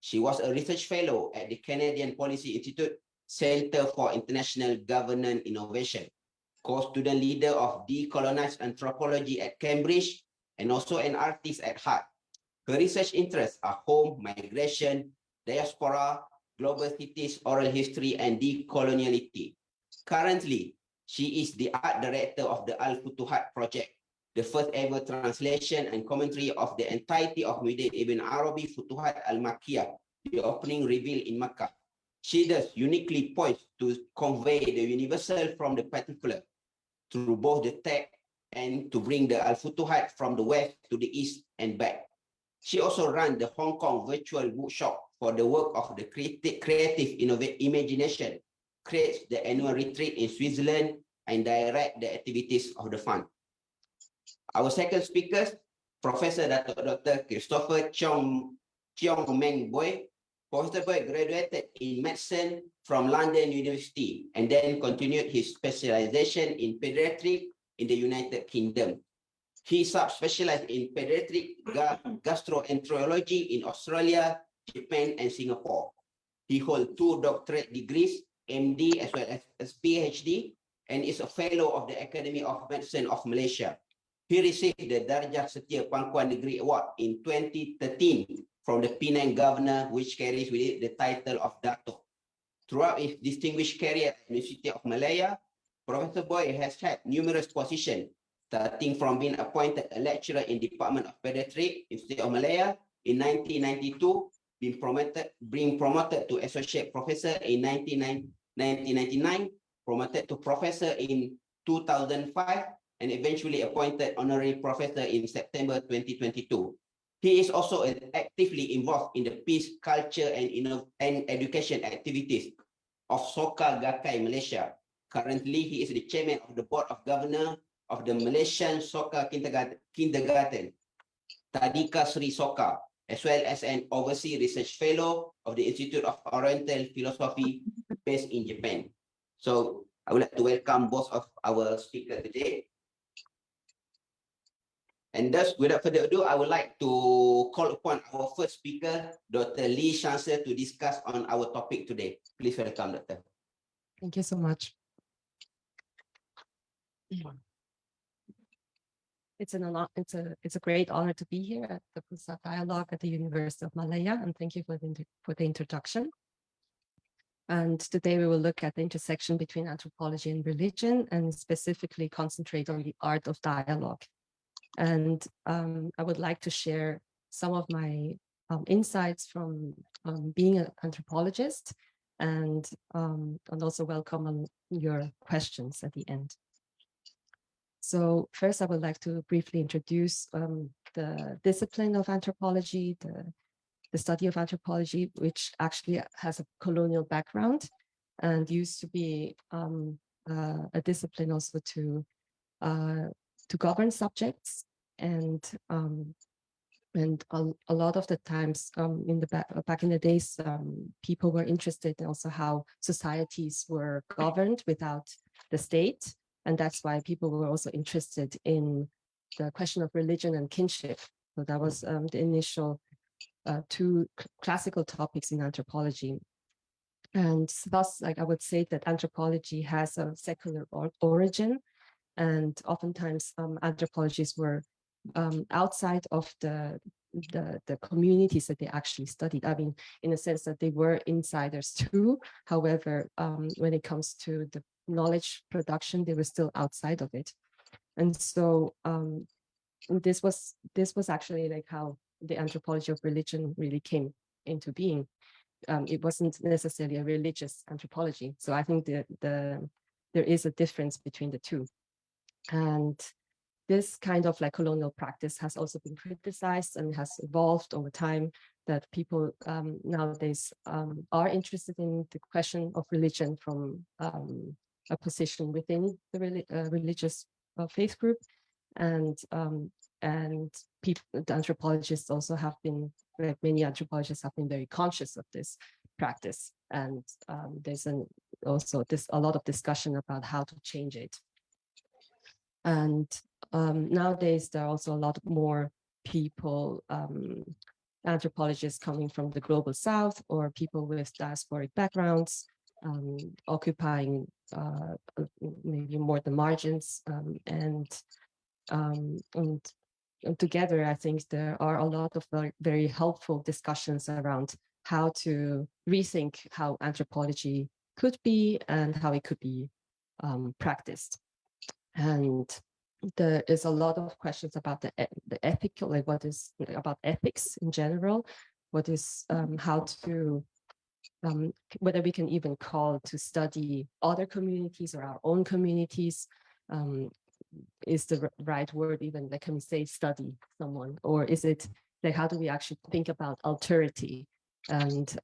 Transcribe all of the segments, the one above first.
She was a research fellow at the Canadian Policy Institute Center for International Governance Innovation, co-student leader of Decolonized Anthropology at Cambridge, and also an artist at heart. Her research interests are home, migration, diaspora, global cities, oral history, and decoloniality. Currently, she is the art director of the Al-Futuhat Project, the first ever translation and commentary of the entirety of Muhyiddin Ibn Arabi Futuhat al-Makkiyah, the opening reveal in Makkah. She thus uniquely poised to convey the universal from the particular through both the text and to bring the Al-Futuhat from the west to the east and back. She also ran the Hong Kong virtual bookshop for the work of the creative imagination, creates the annual retreat in Switzerland, and direct the activities of the fund. Our second speaker, Professor Dr. Christopher Cheong Meng Boy. Professor Boy graduated in medicine from London University and then continued his specialization in pediatric in the United Kingdom. He subspecialized in pediatric gastroenterology in Australia, Japan, and Singapore. He holds 2 doctorate degrees, MD as well as PhD, and is a fellow of the Academy of Medicine of Malaysia. He received the Darjah Setia Pangkuan Degree Award in 2013 from the Penang Governor, which carries with it the title of Dato. Throughout his distinguished career at the University of Malaya, Professor Boy has had numerous positions, starting from being appointed a lecturer in Department of Pediatrics, University of Malaya in 1992, being promoted to associate professor in 1999, promoted to professor in 2005, and eventually appointed honorary professor in September 2022. He is also actively involved in the peace, culture, and education activities of Soka Gakkai Malaysia. Currently, he is the chairman of the board of governors of the Malaysian Soka Kindergarten, Tadika Sri Soka, as well as an overseas research fellow of the Institute of Oriental Philosophy based in Japan. So I would like to welcome both of our speakers today. And thus, without further ado, I would like to call upon our first speaker, Dr. Lee Chancellor, to discuss on our topic today. Please welcome, Doctor. Thank you so much. It's a great honor to be here at the Pusat Dialogue at the University of Malaya, and thank you for the introduction. And today we will look at the intersection between anthropology and religion, and specifically concentrate on the art of dialogue. And I would like to share some of my insights from being an anthropologist, and also welcome your questions at the end. So first, I would like to briefly introduce the discipline of anthropology, the study of anthropology, which actually has a colonial background and used to be a discipline also to govern subjects, and a lot of the times in the back in the days, people were interested in also how societies were governed without the state, and that's why people were also interested in the question of religion and kinship. So that was the initial 2 classical topics in anthropology. And thus, like I would say that anthropology has a secular origin, and oftentimes anthropologists were outside of the communities that they actually studied. I mean, in a sense that they were insiders too. However, when it comes to the knowledge production, they were still outside of it. And so this was actually like how the anthropology of religion really came into being. It wasn't necessarily a religious anthropology. So I think there is a difference between the two. And this kind of like colonial practice has also been criticized and has evolved over time, that people nowadays are interested in the question of religion from a position within the religious faith group, and the anthropologists also have been, like many anthropologists have been very conscious of this practice, and there's also a lot of discussion about how to change it. And nowadays there are also a lot more people, anthropologists coming from the global south or people with diasporic backgrounds, occupying maybe more the margins, and together I think there are a lot of very helpful discussions around how to rethink how anthropology could be and how it could be practiced. And there is a lot of questions about the ethical, like what is about ethics in general, what is how to whether we can even call to study other communities or our own communities. Is the right word even, like, can we say study someone, or is it like how do we actually think about alterity? And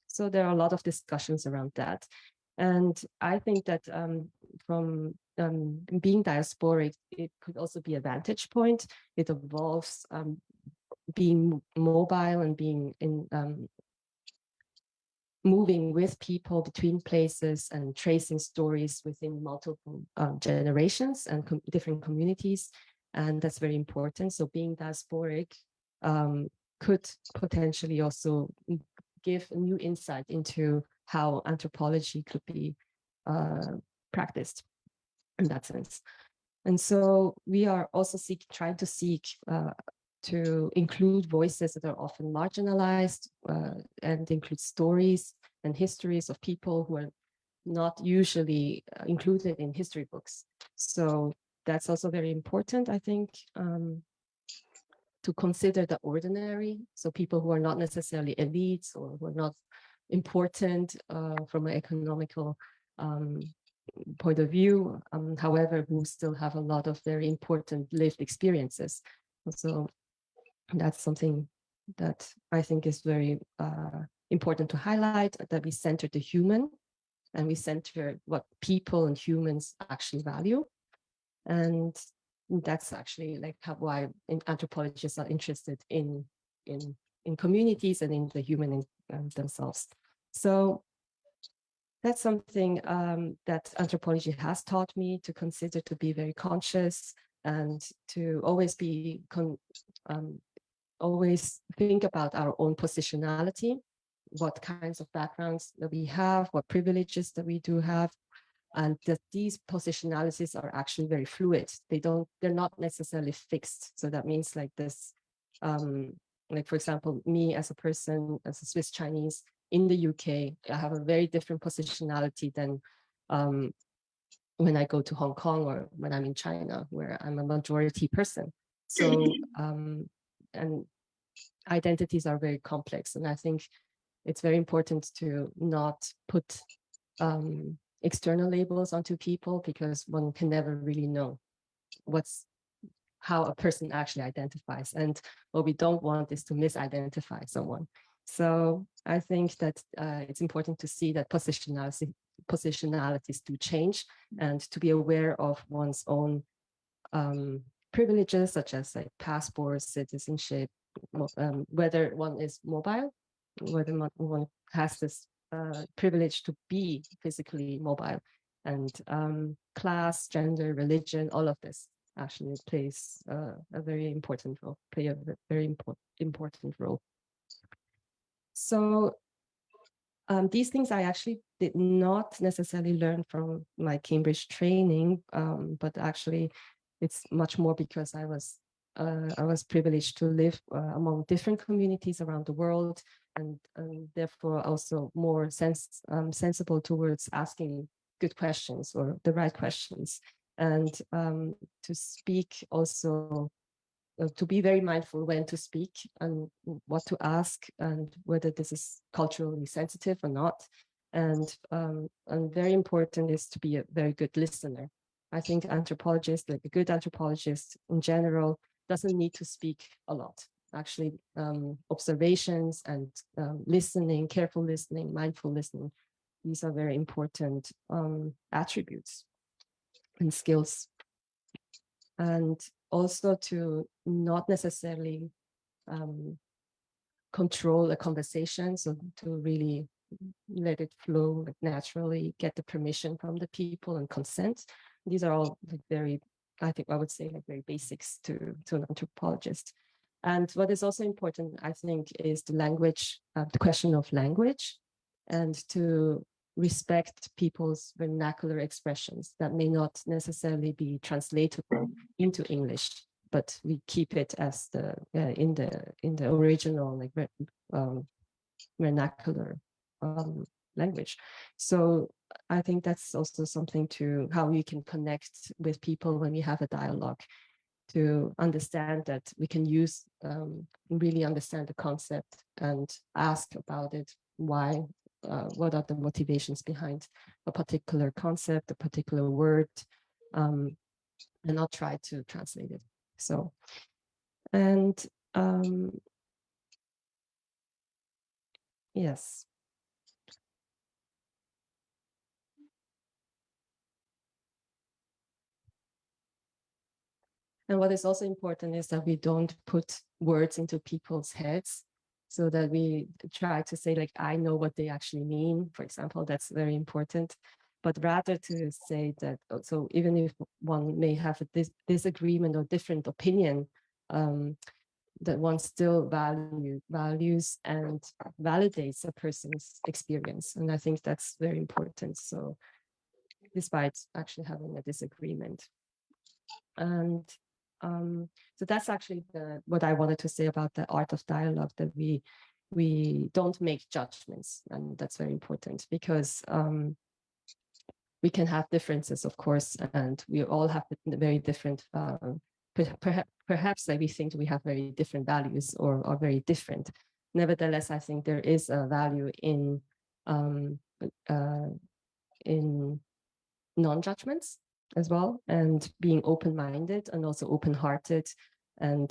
so there are a lot of discussions around that. And I think that from being diasporic, it could also be a vantage point. It involves being mobile and being in moving with people between places and tracing stories within multiple generations and different communities. And that's very important. So being diasporic could potentially also give a new insight into how anthropology could be practiced in that sense. And so we are also trying to seek to include voices that are often marginalized and include stories and histories of people who are not usually included in history books. So that's also very important, I think, to consider the ordinary. So people who are not necessarily elites or who are not important from an economical point of view, however, who still have a lot of very important lived experiences. So that's something that I think is very important to highlight, that we center the human and we center what people and humans actually value. And that's actually like why anthropologists are interested in communities and in the human themselves. So that's something that anthropology has taught me to consider, to be very conscious and to always be always think about our own positionality, what kinds of backgrounds that we have, what privileges that we do have, and that these positionalities are actually very fluid. They're not necessarily fixed. So that means like this, like for example, me as a person, as a Swiss Chinese in the UK, I have a very different positionality than when I go to Hong Kong or when I'm in China, where I'm a majority person. So, and identities are very complex. And I think it's very important to not put external labels onto people, because one can never really know how a person actually identifies. And what we don't want is to misidentify someone. So I think that it's important to see that positionalities do change, and to be aware of one's own privileges, such as like passports, citizenship, whether one is mobile, whether one has this privilege to be physically mobile, and class, gender, religion, all of this actually plays a very important role, important role. So these things I actually did not necessarily learn from my Cambridge training, but actually it's much more because I was privileged to live among different communities around the world, and therefore also more sensible towards asking good questions or the right questions, and to speak also, to be very mindful when to speak and what to ask and whether this is culturally sensitive or not. And very important is to be a very good listener. I think anthropologists, like a good anthropologist in general, doesn't need to speak a lot. Actually, observations and listening, careful listening, mindful listening, these are very important attributes and skills. And also to not necessarily control a conversation, so to really let it flow like naturally, get the permission from the people and consent. These are all like very I think I would say like very basics to an anthropologist. And what is also important, I think, is the language, the question of language, and to respect people's vernacular expressions that may not necessarily be translatable into English, but we keep it as the in the original like vernacular language. So I think that's also something to how we can connect with people when we have a dialogue, to understand that we can use really understand the concept and ask about it. Why? What are the motivations behind a particular concept, a particular word, and not try to translate it. So, and yes. And what is also important is that we don't put words into people's heads, so that we try to say like, I know what they actually mean, for example. That's very important. But rather to say that, so even if one may have a disagreement or different opinion, that one still values and validates a person's experience. And I think that's very important. So despite actually having a disagreement. And so that's actually what I wanted to say about the art of dialogue, that we don't make judgments. And that's very important, because we can have differences, of course, and we all have very different, perhaps like we think we have very different values or are very different. Nevertheless, I think there is a value in non-judgments as well, and being open-minded and also open-hearted, and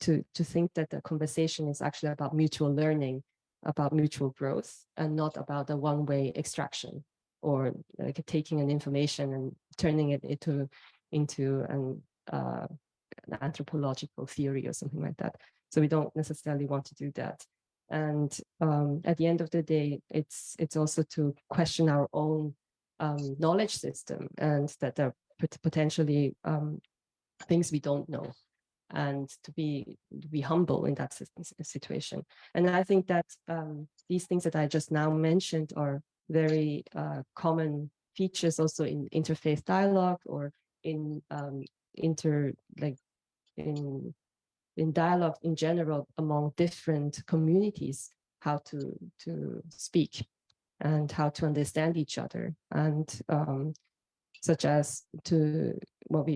to think that the conversation is actually about mutual learning, about mutual growth, and not about a one-way extraction, or like taking an information and turning it into an anthropological theory or something like that. So we don't necessarily want to do that. And at the end of the day, it's also to question our own knowledge system, and that there are potentially things we don't know, and to be humble in that situation. And I think that these things that I just now mentioned are very common features also in interfaith dialogue, or in in dialogue in general among different communities, how to speak and how to understand each other. And such as to what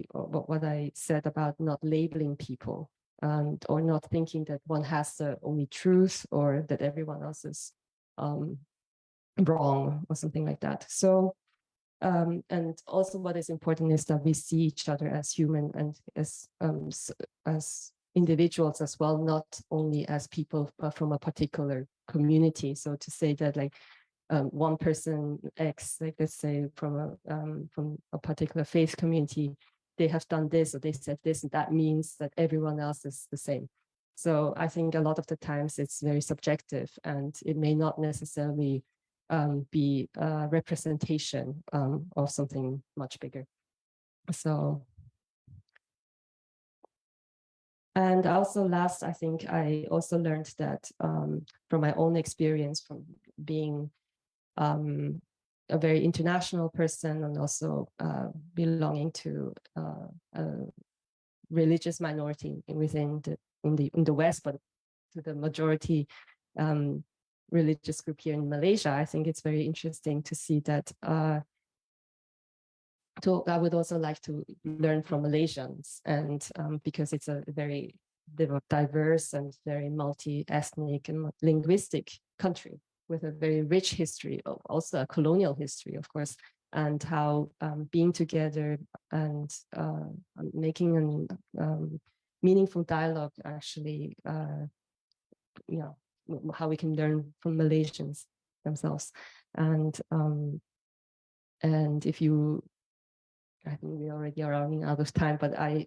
I said about not labeling people, and or not thinking that one has the only truth, or that everyone else is wrong or something like that. So and also what is important is that we see each other as human, and as individuals as well, not only as people from a particular community. So to say that like one person X, like let's say from a particular faith community, they have done this or they said this, and that means that everyone else is the same. So I think a lot of the times it's very subjective, and it may not necessarily be a representation of something much bigger. So, and also last, I think I also learned that from my own experience from being a very international person, and also belonging to a religious minority within in the West, but to the majority religious group here in Malaysia. I think it's very interesting to see that. I would also like to learn from Malaysians, and because it's a very diverse and very multi-ethnic and linguistic country, with a very rich history, also a colonial history, of course, and how being together and making a meaningful dialogue actually, how we can learn from Malaysians themselves. And if you, I think we already are running out of time, but I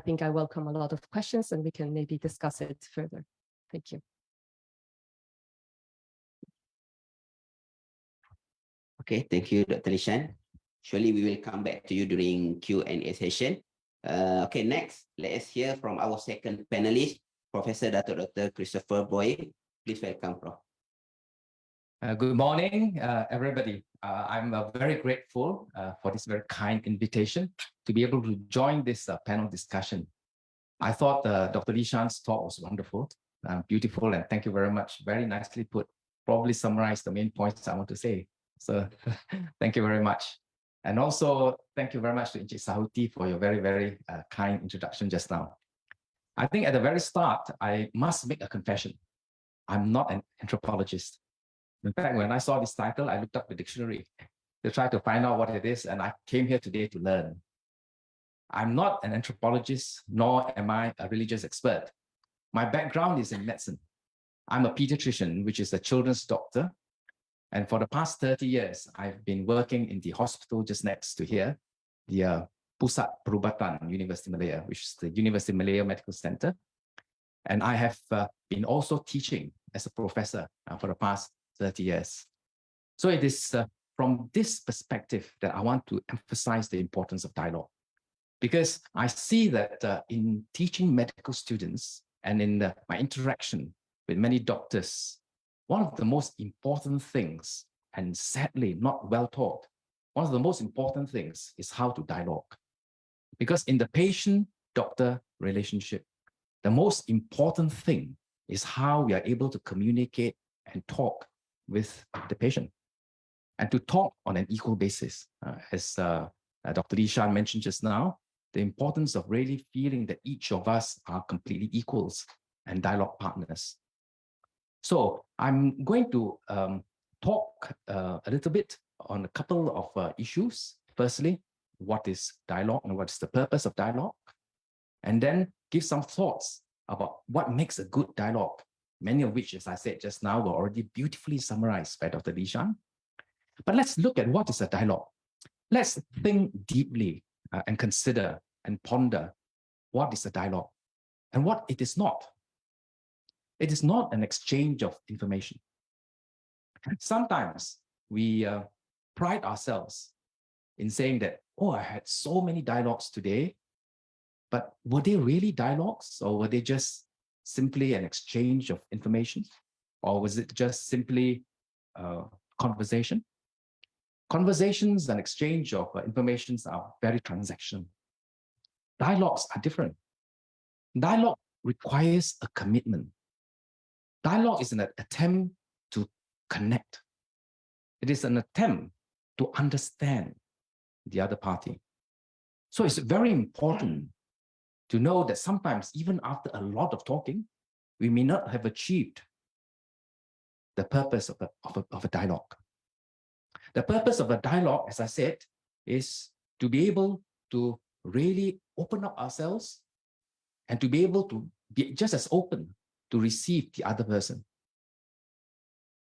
think I welcome a lot of questions, and we can maybe discuss it further. Thank you. Okay, thank you, Dr. Lishan. Surely we will come back to you during Q&A session. Okay, next, let us hear from our second panelist, Professor Dr. Christopher Boy. Please welcome, Prof. Good morning, everybody. I'm very grateful for this very kind invitation to be able to join this panel discussion. I thought Dr. Lee Shan's talk was wonderful, beautiful, and thank you very much. Very nicely put. Probably summarized the main points I want to say. So thank you very much. And also, thank you very much to Encik Sahuti for your very, very kind introduction just now. I think at the very start, I must make a confession. I'm not an anthropologist. In fact, when I saw this title, I looked up the dictionary to try to find out what it is, and I came here today to learn. I'm not an anthropologist, nor am I a religious expert. My background is in medicine. I'm a pediatrician, which is a children's doctor. And for the past 30 years, I've been working in the hospital just next to here, the Pusat Perubatan University Malaya, which is the University Malaya Medical Center. And I have been also teaching as a professor for the past 30 years. So it is from this perspective that I want to emphasize the importance of dialogue. Because I see that in teaching medical students and in my interaction with many doctors, one of the most important things, and sadly not well taught, one of the most important things is how to dialogue. Because in the patient-doctor relationship, the most important thing is how we are able to communicate and talk with the patient, and to talk on an equal basis. As Dr. Lee Shan mentioned just now, the importance of really feeling that each of us are completely equals and dialogue partners. So I'm going to talk a little bit on a couple of issues. Firstly, what is dialogue and what is the purpose of dialogue? And then give some thoughts about what makes a good dialogue, many of which, as I said just now, were already beautifully summarized by Dr. Lee Shan. But let's look at what is a dialogue. Let's think deeply and consider and ponder what is a dialogue and what it is not. It is not an exchange of information. Sometimes we pride ourselves in saying that, oh, I had so many dialogues today, but were they really dialogues, or were they just simply an exchange of information? Or was it just simply conversation? Conversations and exchange of information are very transactional. Dialogues are different. Dialogue requires a commitment. Dialogue is an attempt to connect. It is an attempt to understand the other party. So it's very important to know that sometimes, even after a lot of talking, we may not have achieved the purpose of a dialogue. The purpose of a dialogue, as I said, is to be able to really open up ourselves and to be able to be just as open to receive the other person.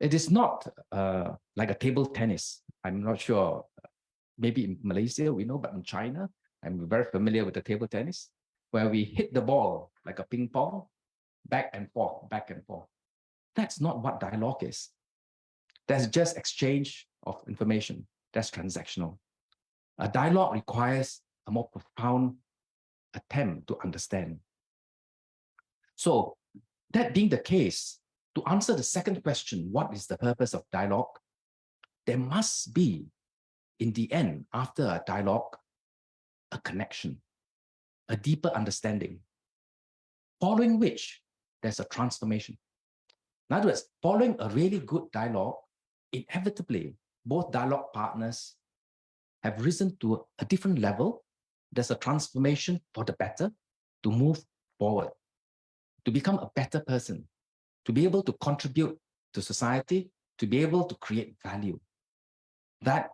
It is not like a table tennis. I'm not sure, maybe in Malaysia we know, but in China, I'm very familiar with the table tennis, where we hit the ball like a ping pong, back and forth, back and forth. That's not what dialogue is. That's just exchange of information. That's transactional. A dialogue requires a more profound attempt to understand. So that being the case, to answer the second question, what is the purpose of dialogue? There must be, in the end, after a dialogue, a connection, a deeper understanding, following which there's a transformation. In other words, following a really good dialogue, inevitably, both dialogue partners have risen to a different level. There's a transformation for the better to move forward, to become a better person, to be able to contribute to society, to be able to create value. That,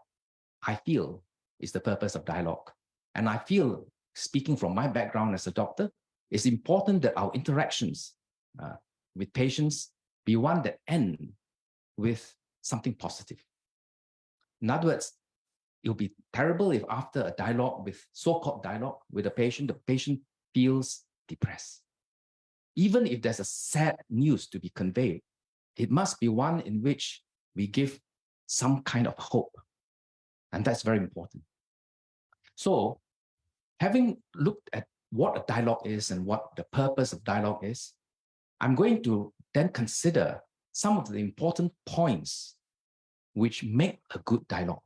I feel, is the purpose of dialogue. And I feel, speaking from my background as a doctor, it's important that our interactions with patients be one that end with something positive. In other words, it will be terrible if after a dialogue with so-called dialogue with the patient feels depressed. Even if there's a sad news to be conveyed, it must be one in which we give some kind of hope. And that's very important. So, having looked at what a dialogue is and what the purpose of dialogue is, I'm going to then consider some of the important points which make a good dialogue.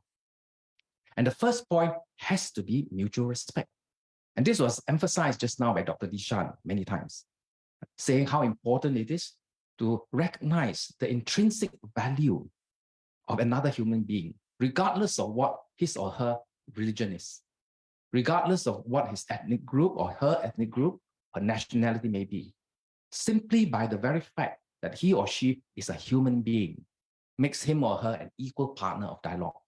And the first point has to be mutual respect. And this was emphasized just now by Dr. Dishan many times, saying how important it is to recognize the intrinsic value of another human being, regardless of what his or her religion is, regardless of what his ethnic group or her ethnic group or nationality may be. Simply by the very fact that he or she is a human being makes him or her an equal partner of dialogue.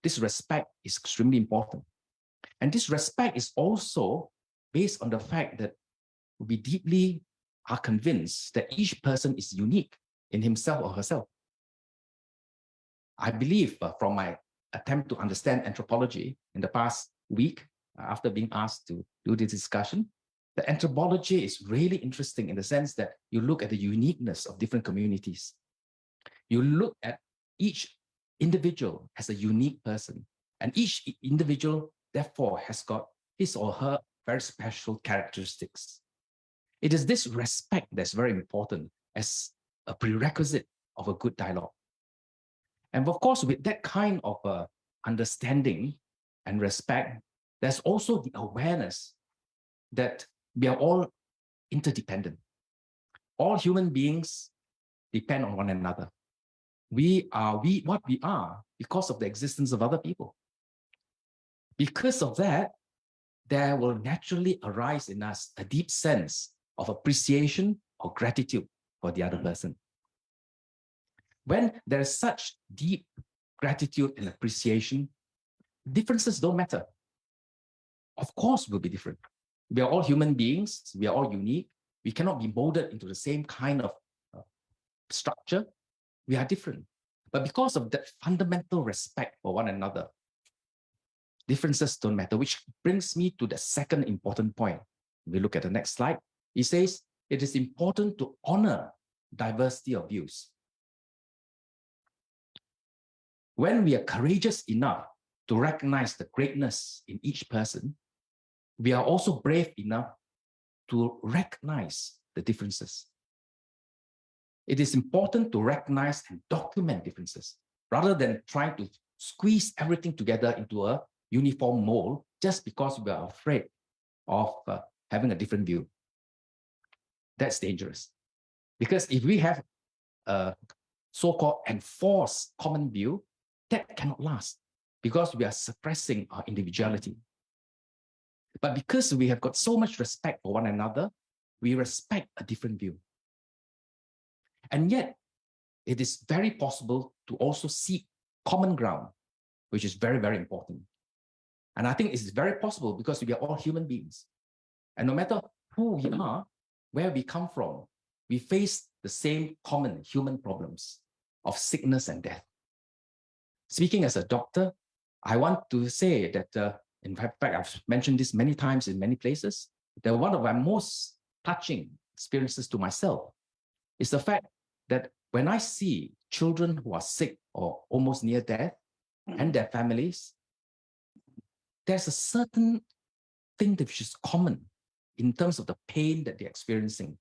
This respect is extremely important. And this respect is also based on the fact that we deeply are convinced that each person is unique in himself or herself. I believe from my attempt to understand anthropology in the past week, after being asked to do this discussion, that anthropology is really interesting in the sense that you look at the uniqueness of different communities. You look at each individual as a unique person, and each individual, therefore, has got his or her very special characteristics. It is this respect that's very important as a prerequisite of a good dialogue. And of course, with that kind of understanding and respect, there's also the awareness that we are all interdependent. All human beings depend on one another. We are what we are because of the existence of other people. Because of that, there will naturally arise in us a deep sense of appreciation or gratitude for the other person. When there is such deep gratitude and appreciation, differences don't matter. Of course, we'll be different. We are all human beings. We are all unique. We cannot be molded into the same kind of structure. We are different. But because of that fundamental respect for one another, differences don't matter, which brings me to the second important point. We look at the next slide. He says, it is important to honor diversity of views. When we are courageous enough to recognize the greatness in each person, we are also brave enough to recognize the differences. It is important to recognize and document differences rather than trying to squeeze everything together into a uniform mold just because we are afraid of having a different view. That's dangerous. Because if we have a so-called enforced common view, that cannot last because we are suppressing our individuality. But because we have got so much respect for one another, we respect a different view. And yet, it is very possible to also seek common ground, which is very, very important. And I think it's very possible because we are all human beings. And no matter who we are, where we come from, we face the same common human problems of sickness and death. Speaking as a doctor, I want to say that, in fact, I've mentioned this many times in many places, that one of my most touching experiences to myself is the fact that when I see children who are sick or almost near death and their families, there's a certain thing that is common in terms of the pain that they're experiencing,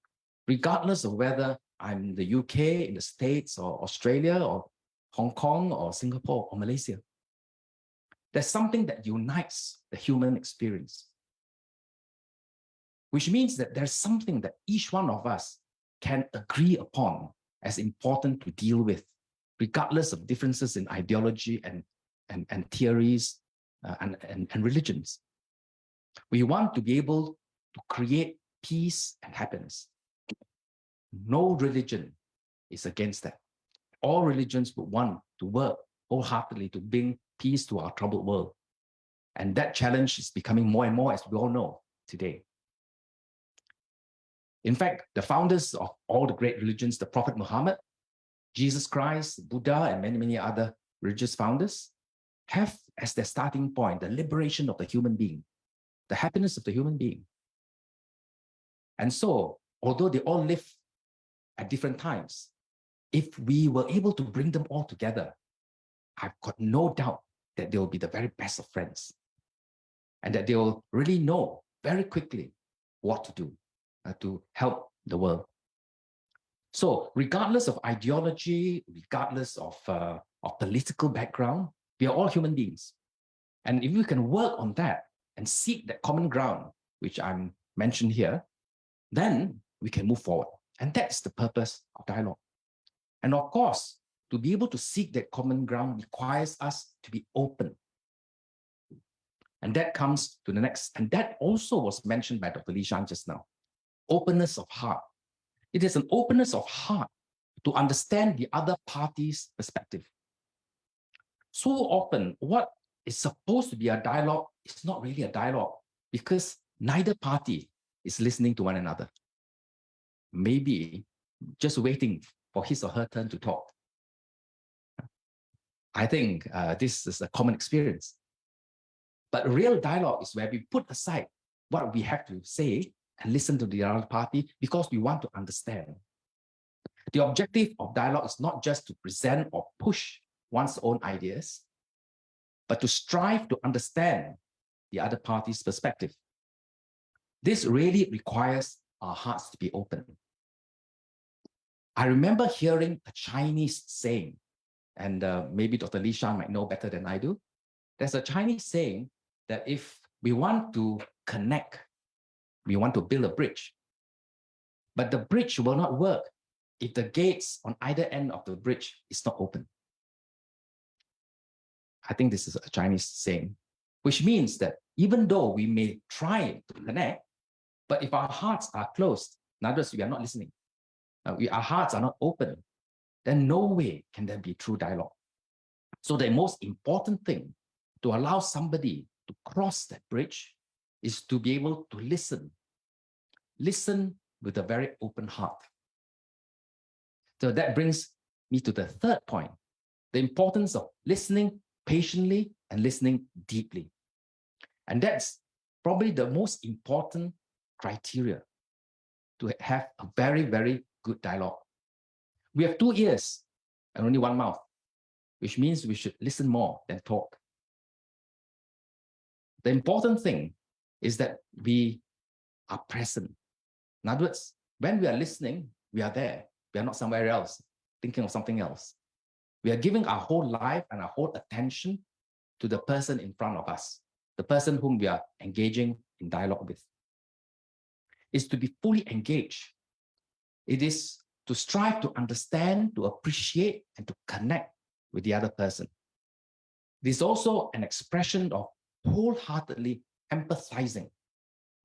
regardless of whether I'm in the UK, in the States, or Australia, or Hong Kong, or Singapore, or Malaysia. There's something that unites the human experience, which means that there's something that each one of us can agree upon as important to deal with, regardless of differences in ideology and theories and religions. We want to be able to create peace and happiness. No religion is against that. All religions would want to work wholeheartedly to bring peace to our troubled world. And that challenge is becoming more and more, as we all know today. In fact, the founders of all the great religions, the Prophet Muhammad, Jesus Christ, Buddha, and many, many other religious founders, have as their starting point the liberation of the human being, the happiness of the human being. And so, although they all live at different times, if we were able to bring them all together, I've got no doubt that they will be the very best of friends. and that they will really know very quickly what to do to help the world. So regardless of ideology, regardless of political background, we are all human beings. And if we can work on that and seek that common ground, which I'm mentioned here, then we can move forward. And that's the purpose of dialogue. And of course, to be able to seek that common ground requires us to be open. And that comes to the next, and that also was mentioned by Dr. Li Shan just now, openness of heart. It is an openness of heart to understand the other party's perspective. So often, what is supposed to be a dialogue is not really a dialogue because neither party is listening to one another. Maybe just waiting for his or her turn to talk. I think this is a common experience. But real dialogue is where we put aside what we have to say and listen to the other party because we want to understand. The objective of dialogue is not just to present or push one's own ideas, but to strive to understand the other party's perspective. This really requires our hearts to be open. I remember hearing a Chinese saying, and maybe Dr. Li Shan might know better than I do. There's a Chinese saying that if we want to connect, we want to build a bridge, but the bridge will not work if the gates on either end of the bridge is not open. I think this is a Chinese saying, which means that even though we may try to connect, but if our hearts are closed, in other words, we are not listening, our hearts are not open, then no way can there be true dialogue. So the most important thing to allow somebody to cross that bridge is to be able to listen. Listen with a very open heart. So that brings me to the third point, the importance of listening patiently and listening deeply. And that's probably the most important criteria to have a very, very good dialogue. We have 2 ears and only 1 mouth, which means we should listen more than talk. The important thing is that we are present. In other words, when we are listening, we are there. We are not somewhere else, thinking of something else. We are giving our whole life and our whole attention to the person in front of us, the person whom we are engaging in dialogue with. It's to be fully engaged. It is to strive to understand, to appreciate, and to connect with the other person. It is also an expression of wholeheartedly empathizing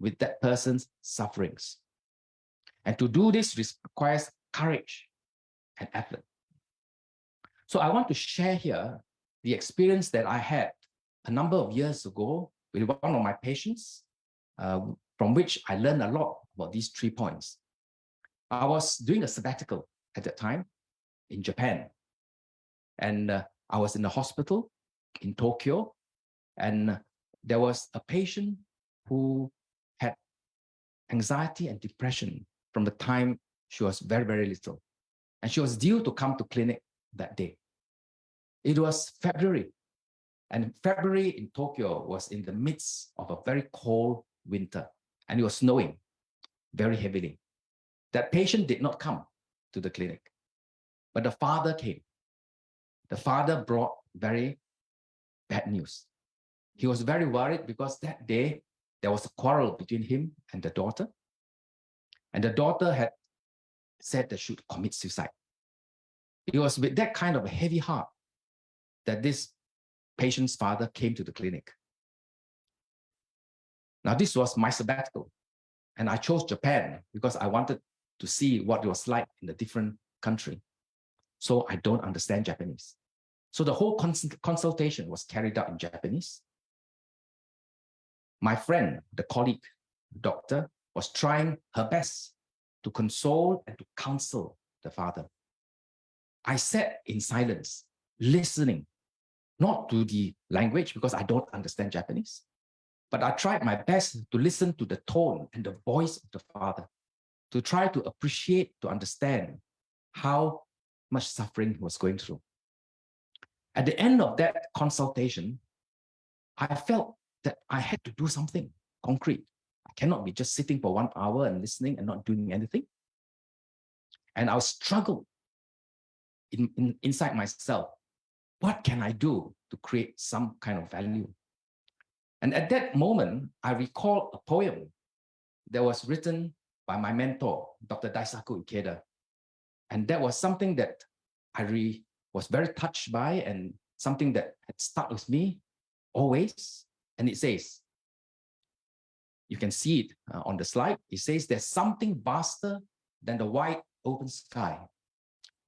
with that person's sufferings. And to do this requires courage and effort. So I want to share here the experience that I had a number of years ago with one of my patients, from which I learned a lot about these 3 points. I was doing a sabbatical at that time in Japan. And I was in the hospital in Tokyo. And there was a patient who had anxiety and depression from the time she was very, very little. And she was due to come to clinic that day. It was February. And February in Tokyo was in the midst of a very cold winter. And it was snowing very heavily. That patient did not come to the clinic, but the father came. The father brought very bad news. He was very worried because that day there was a quarrel between him and the daughter. And the daughter had said that she would commit suicide. It was with that kind of a heavy heart that this patient's father came to the clinic. Now, this was my sabbatical. And I chose Japan because I wanted to see what it was like in a different country. So I don't understand Japanese. So the whole consultation was carried out in Japanese. My friend, the colleague, doctor, was trying her best to console and to counsel the father. I sat in silence, listening, not to the language because I don't understand Japanese, but I tried my best to listen to the tone and the voice of the father, to try to appreciate, to understand how much suffering he was going through. At the end of that consultation, I felt that I had to do something concrete. I cannot be just sitting for 1 hour and listening and not doing anything. And I'll struggle inside myself. What can I do to create some kind of value? And at that moment, I recall a poem that was written by my mentor, Dr. Daisaku Ikeda. And that was something that I was very touched by and something that had stuck with me always. And it says, you can see it on the slide. It says, there's something vaster than the wide open sky.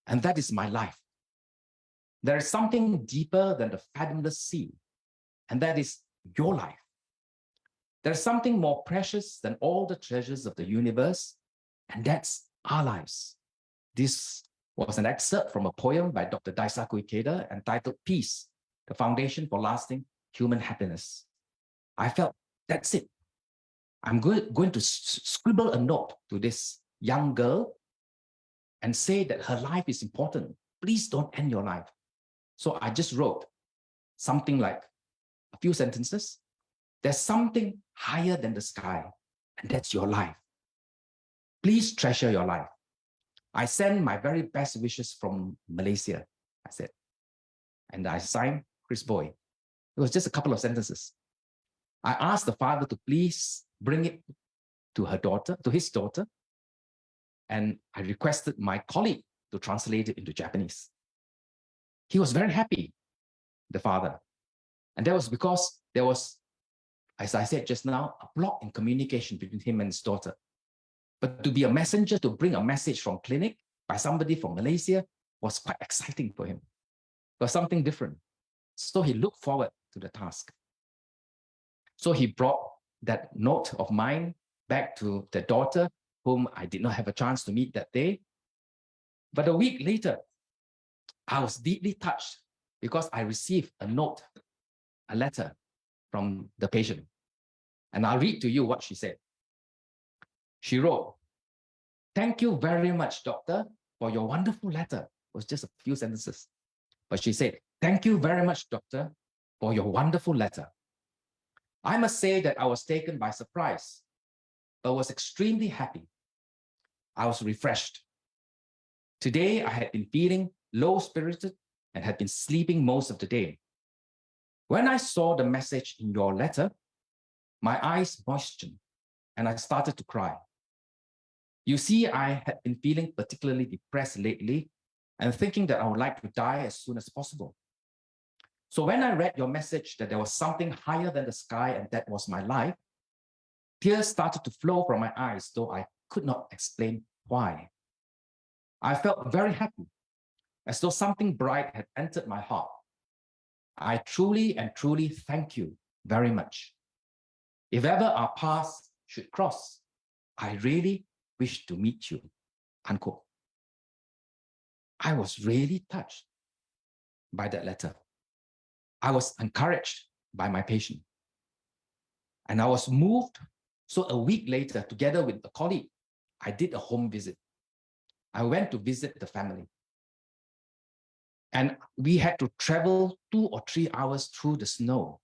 And that is my life. There is something deeper than the fathomless sea. And that is your life. There is something more precious than all the treasures of the universe. And that's our lives. This was an excerpt from a poem by Dr. Daisaku Ikeda entitled Peace, the Foundation for Lasting Human Happiness. I felt, that's it. I'm going to scribble a note to this young girl and say that her life is important. Please don't end your life. So I just wrote something like a few sentences. There's something higher than the sky, and that's your life. Please treasure your life. I send my very best wishes from Malaysia, I said. And I signed Chris Boy. It was just a couple of sentences. I asked the father to please bring it to her daughter, to his daughter. And I requested my colleague to translate it into Japanese. He was very happy, the father. And that was because there was, as I said just now, a block in communication between him and his daughter. But to be a messenger, to bring a message from clinic by somebody from Malaysia was quite exciting for him. It was something different. So he looked forward to the task. So he brought that note of mine back to the daughter, whom I did not have a chance to meet that day. But a week later, I was deeply touched because I received a note, a letter from the patient. And I'll read to you what she said. She wrote, "Thank you very much, doctor, for your wonderful letter." It was just a few sentences. But she said, "Thank you very much, doctor, for your wonderful letter. I must say that I was taken by surprise, but was extremely happy. I was refreshed. Today, I had been feeling low-spirited and had been sleeping most of the day. When I saw the message in your letter, my eyes moistened and I started to cry. You see, I had been feeling particularly depressed lately and thinking that I would like to die as soon as possible. So when I read your message that there was something higher than the sky and that was my life, tears started to flow from my eyes, though I could not explain why. I felt very happy, as though something bright had entered my heart. I truly and truly thank you very much. If ever our paths should cross, I really wish to meet you." Unquote. I was really touched by that letter. I was encouraged by my patient. And I was moved. So a week later, together with a colleague, I did a home visit. I went to visit the family. And we had to travel 2 or 3 hours through the snow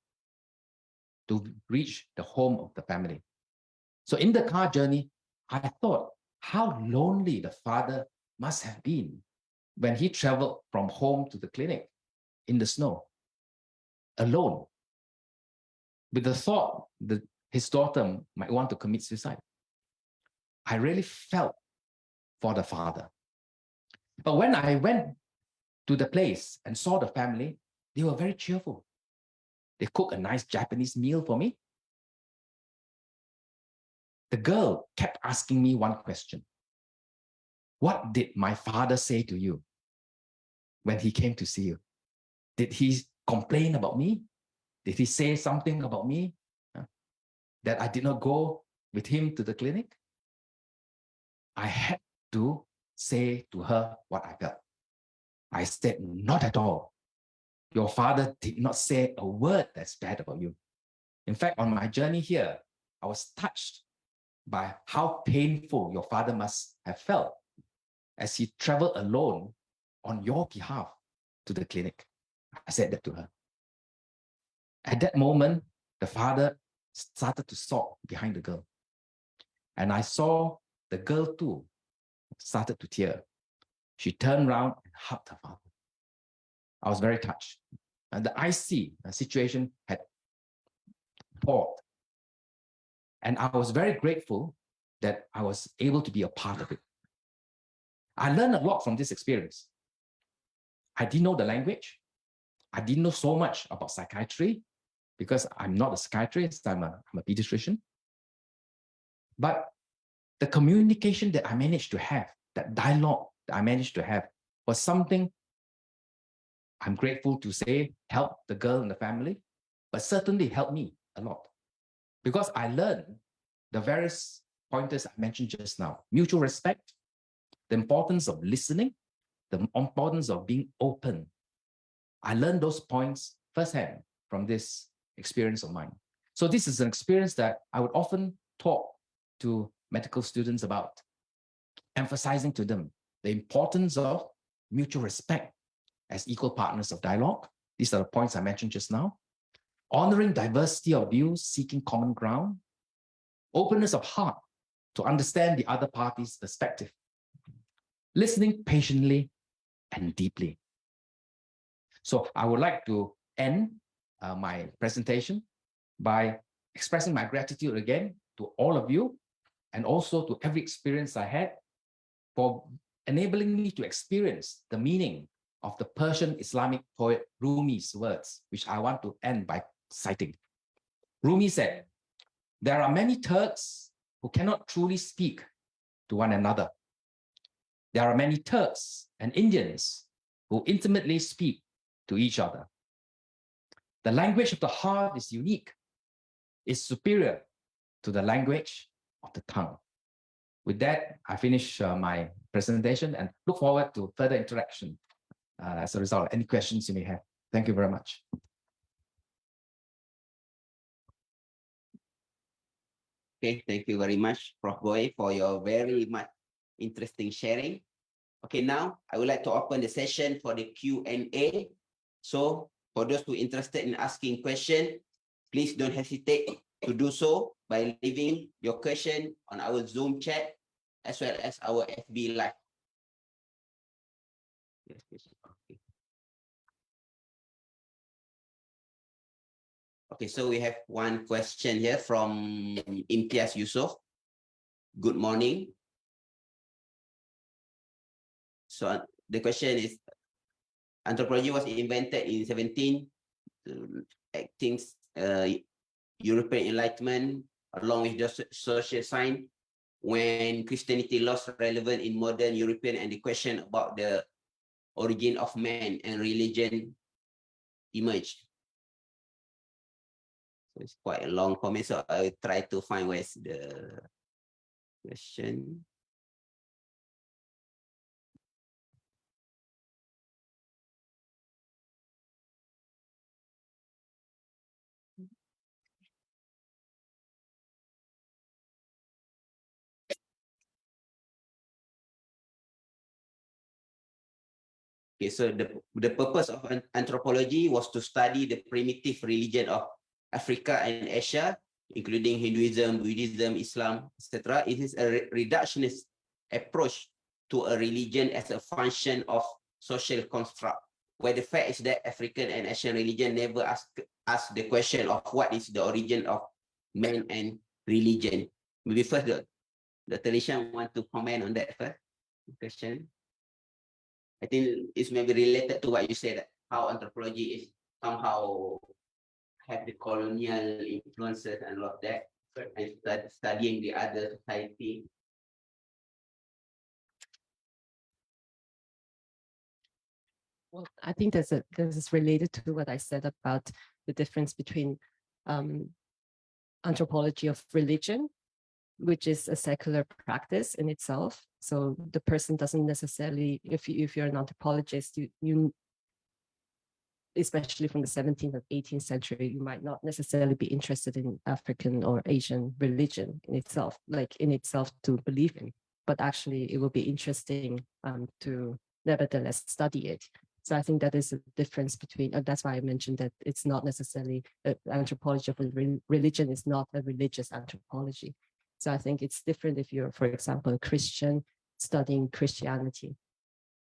to reach the home of the family. So in the car journey, I thought how lonely the father must have been when he traveled from home to the clinic in the snow, alone, with the thought that his daughter might want to commit suicide. I really felt for the father. But when I went to the place and saw the family, they were very cheerful. They cooked a nice Japanese meal for me. The girl kept asking me one question. What did my father say to you when he came to see you? Did he complain about me? Did he say something about me? That I did not go with him to the clinic? I had to say to her what I felt. I said, not at all. Your father did not say a word that's bad about you. In fact, on my journey here, I was touched by how painful your father must have felt as he traveled alone on your behalf to the clinic. I said that to her. At that moment, the father started to sob behind the girl. And I saw the girl too started to tear. She turned around and hugged her father. I was very touched. And the IC situation had poured. And I was very grateful that I was able to be a part of it. I learned a lot from this experience. I didn't know the language. I didn't know so much about psychiatry because I'm not a psychiatrist, I'm a pediatrician. But the communication that I managed to have, that dialogue that I managed to have, was something I'm grateful to say helped the girl and the family, but certainly helped me a lot. Because I learned the various pointers I mentioned just now: mutual respect, the importance of listening, the importance of being open. I learned those points firsthand from this experience of mine. So this is an experience that I would often talk to medical students about, emphasizing to them the importance of mutual respect as equal partners of dialogue. These are the points I mentioned just now. Honoring diversity of views, seeking common ground, openness of heart to understand the other party's perspective, listening patiently and deeply. So I would like to end my presentation by expressing my gratitude again to all of you, and also to every experience I had, for enabling me to experience the meaning of the Persian Islamic poet Rumi's words, which I want to end by citing. Rumi said, "There are many Turks who cannot truly speak to one another. There are many Turks and Indians who intimately speak to each other. The language of the heart is unique, is superior to the language of the tongue." With that, I finish my presentation and look forward to further interaction as a result. Any questions you may have. Thank you very much. Okay, thank you very much, Prof. Boy, for your very much interesting sharing. Okay, now I would like to open the session for the Q&A. So for those who are interested in asking questions, please don't hesitate to do so by leaving your question on our Zoom chat as well as our FB Live. Yes, okay. Okay, so we have one question here from Imtiaz Yusof. Good morning. So the question is, anthropology was invented in 17, acting European Enlightenment along with the social science, when Christianity lost relevance in modern European, and the question about the origin of man and religion emerged. So it's quite a long comment, so I will try to find where's the question. Okay, so the purpose of anthropology was to study the primitive religion of Africa and Asia, including Hinduism, Buddhism, Islam, etc. It is a reductionist approach to a religion as a function of social construct, where the fact is that African and Asian religion never ask the question of what is the origin of man and religion. Maybe first, Dr. Lishan want to comment on that first question. I think it's maybe related to what you said, how anthropology is somehow have the colonial influences and all of that, and studying the other society. Well, I think this is related to what I said about the difference between anthropology of religion, which is a secular practice in itself. So the person doesn't necessarily, if you're an anthropologist, you especially from the 17th or 18th century, you might not necessarily be interested in African or Asian religion in itself, to believe in, but actually it will be interesting to nevertheless study it. So I think that is a difference between, that's why I mentioned that it's not necessarily anthropology of religion is not a religious anthropology. So I think it's different if you're, for example, a Christian studying Christianity.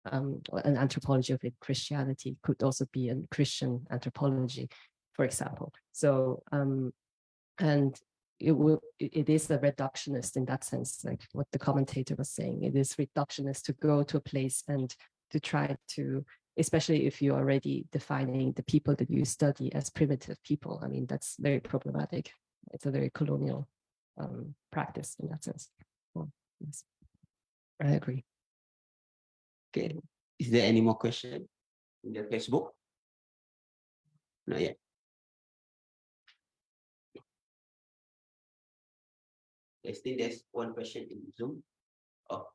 An anthropology of Christianity could also be a Christian anthropology, for example. So, and it is a reductionist in that sense, like what the commentator was saying. It is reductionist to go to a place and to try to, especially if you're already defining the people that you study as primitive people. I mean, that's very problematic. It's a very colonial practice in that sense. Well, yes, I agree. Okay. Is there any more question in the Facebook? Not yet. I think there's one question in Zoom. Oh,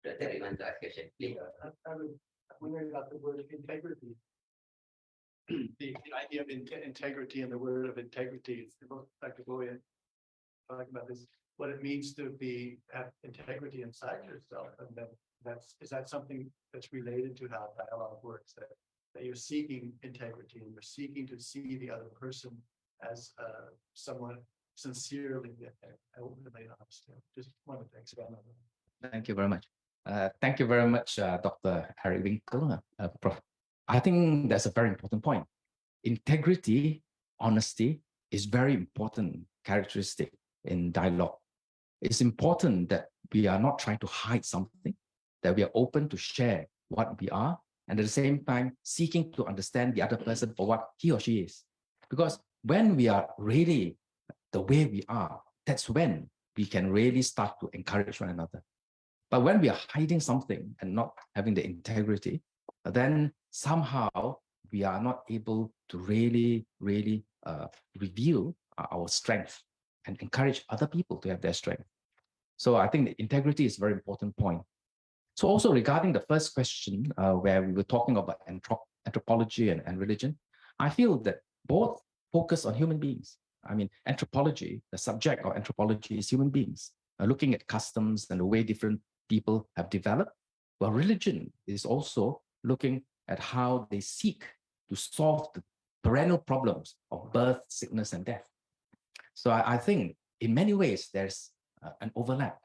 Dr. want to ask question, please. I'm wondering about the word of integrity. The idea of integrity and the word of integrity, it's both Dr. Boyan talking about this, what it means to have integrity inside yourself. And then is that something that's related to how dialogue works, that you're seeking integrity and you're seeking to see the other person as someone sincerely and openly honest. Just wanted to expand on that. Thank you very much. Thank you very much, Dr. Eric Winkle, Prof. I think that's a very important point. Integrity, honesty is very important characteristic in dialogue. It's important that we are not trying to hide something, that we are open to share what we are, and at the same time seeking to understand the other person for what he or she is. Because when we are really the way we are, that's when we can really start to encourage one another. But when we are hiding something and not having the integrity, then somehow we are not able to really reveal our strength and encourage other people to have their strength. So I think the integrity is a very important point. So also regarding the first question, where we were talking about anthropology and religion, I feel that both focus on human beings. I mean, anthropology, the subject of anthropology is human beings, looking at customs and the way different people have developed. Well, religion is also looking at how they seek to solve the perennial problems of birth, sickness, and death. So I think in many ways there's an overlap.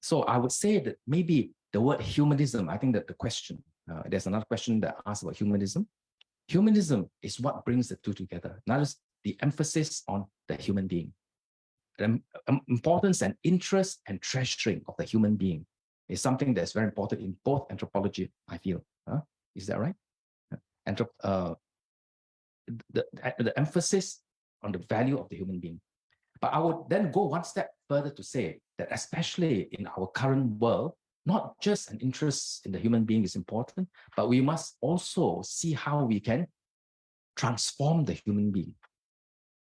So I would say that maybe the word humanism, I think that the question, there's another question that asks about humanism. Humanism is what brings the two together. Not just the emphasis on the human being. The importance and interest and treasuring of the human being is something that's very important in both anthropology, I feel. Is that right? The emphasis on the value of the human being. But I would then go one step further to say that especially in our current world, not just an interest in the human being is important, but we must also see how we can transform the human being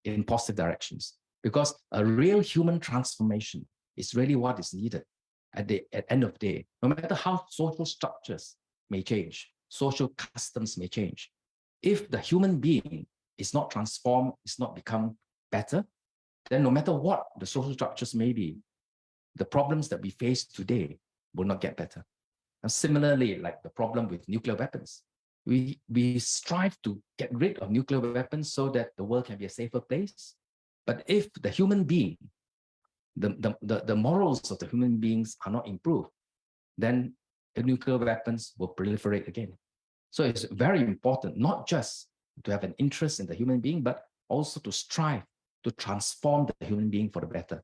in positive directions. Because a real human transformation is really what is needed at the end of the day. No matter how social structures may change, social customs may change. If the human being is not transformed, is not become better, then no matter what the social structures may be, the problems that we face today will not get better. And similarly, like the problem with nuclear weapons, we strive to get rid of nuclear weapons so that the world can be a safer place. But if the human being, the morals of the human beings are not improved, then the nuclear weapons will proliferate again. So it's very important not just to have an interest in the human being, but also to strive to transform the human being for the better.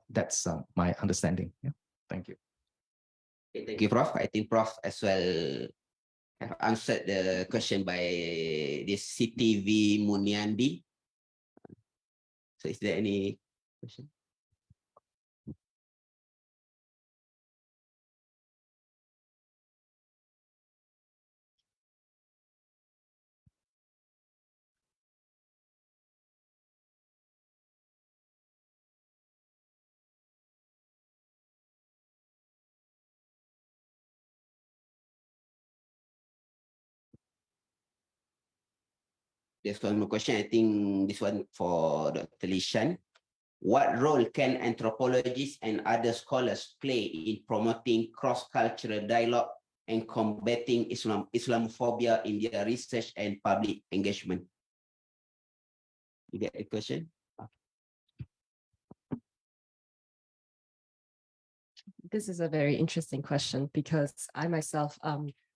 That's my understanding. Yeah. Thank you. Okay, thank you, Prof. I think Prof as well have answered the question by this CTV Muniandi. So is there any question? There's one more question. I think this one for Dr. Lishan. What role can anthropologists and other scholars play in promoting cross-cultural dialogue and combating Islamophobia in their research and public engagement? You get the question? This is a very interesting question because I myself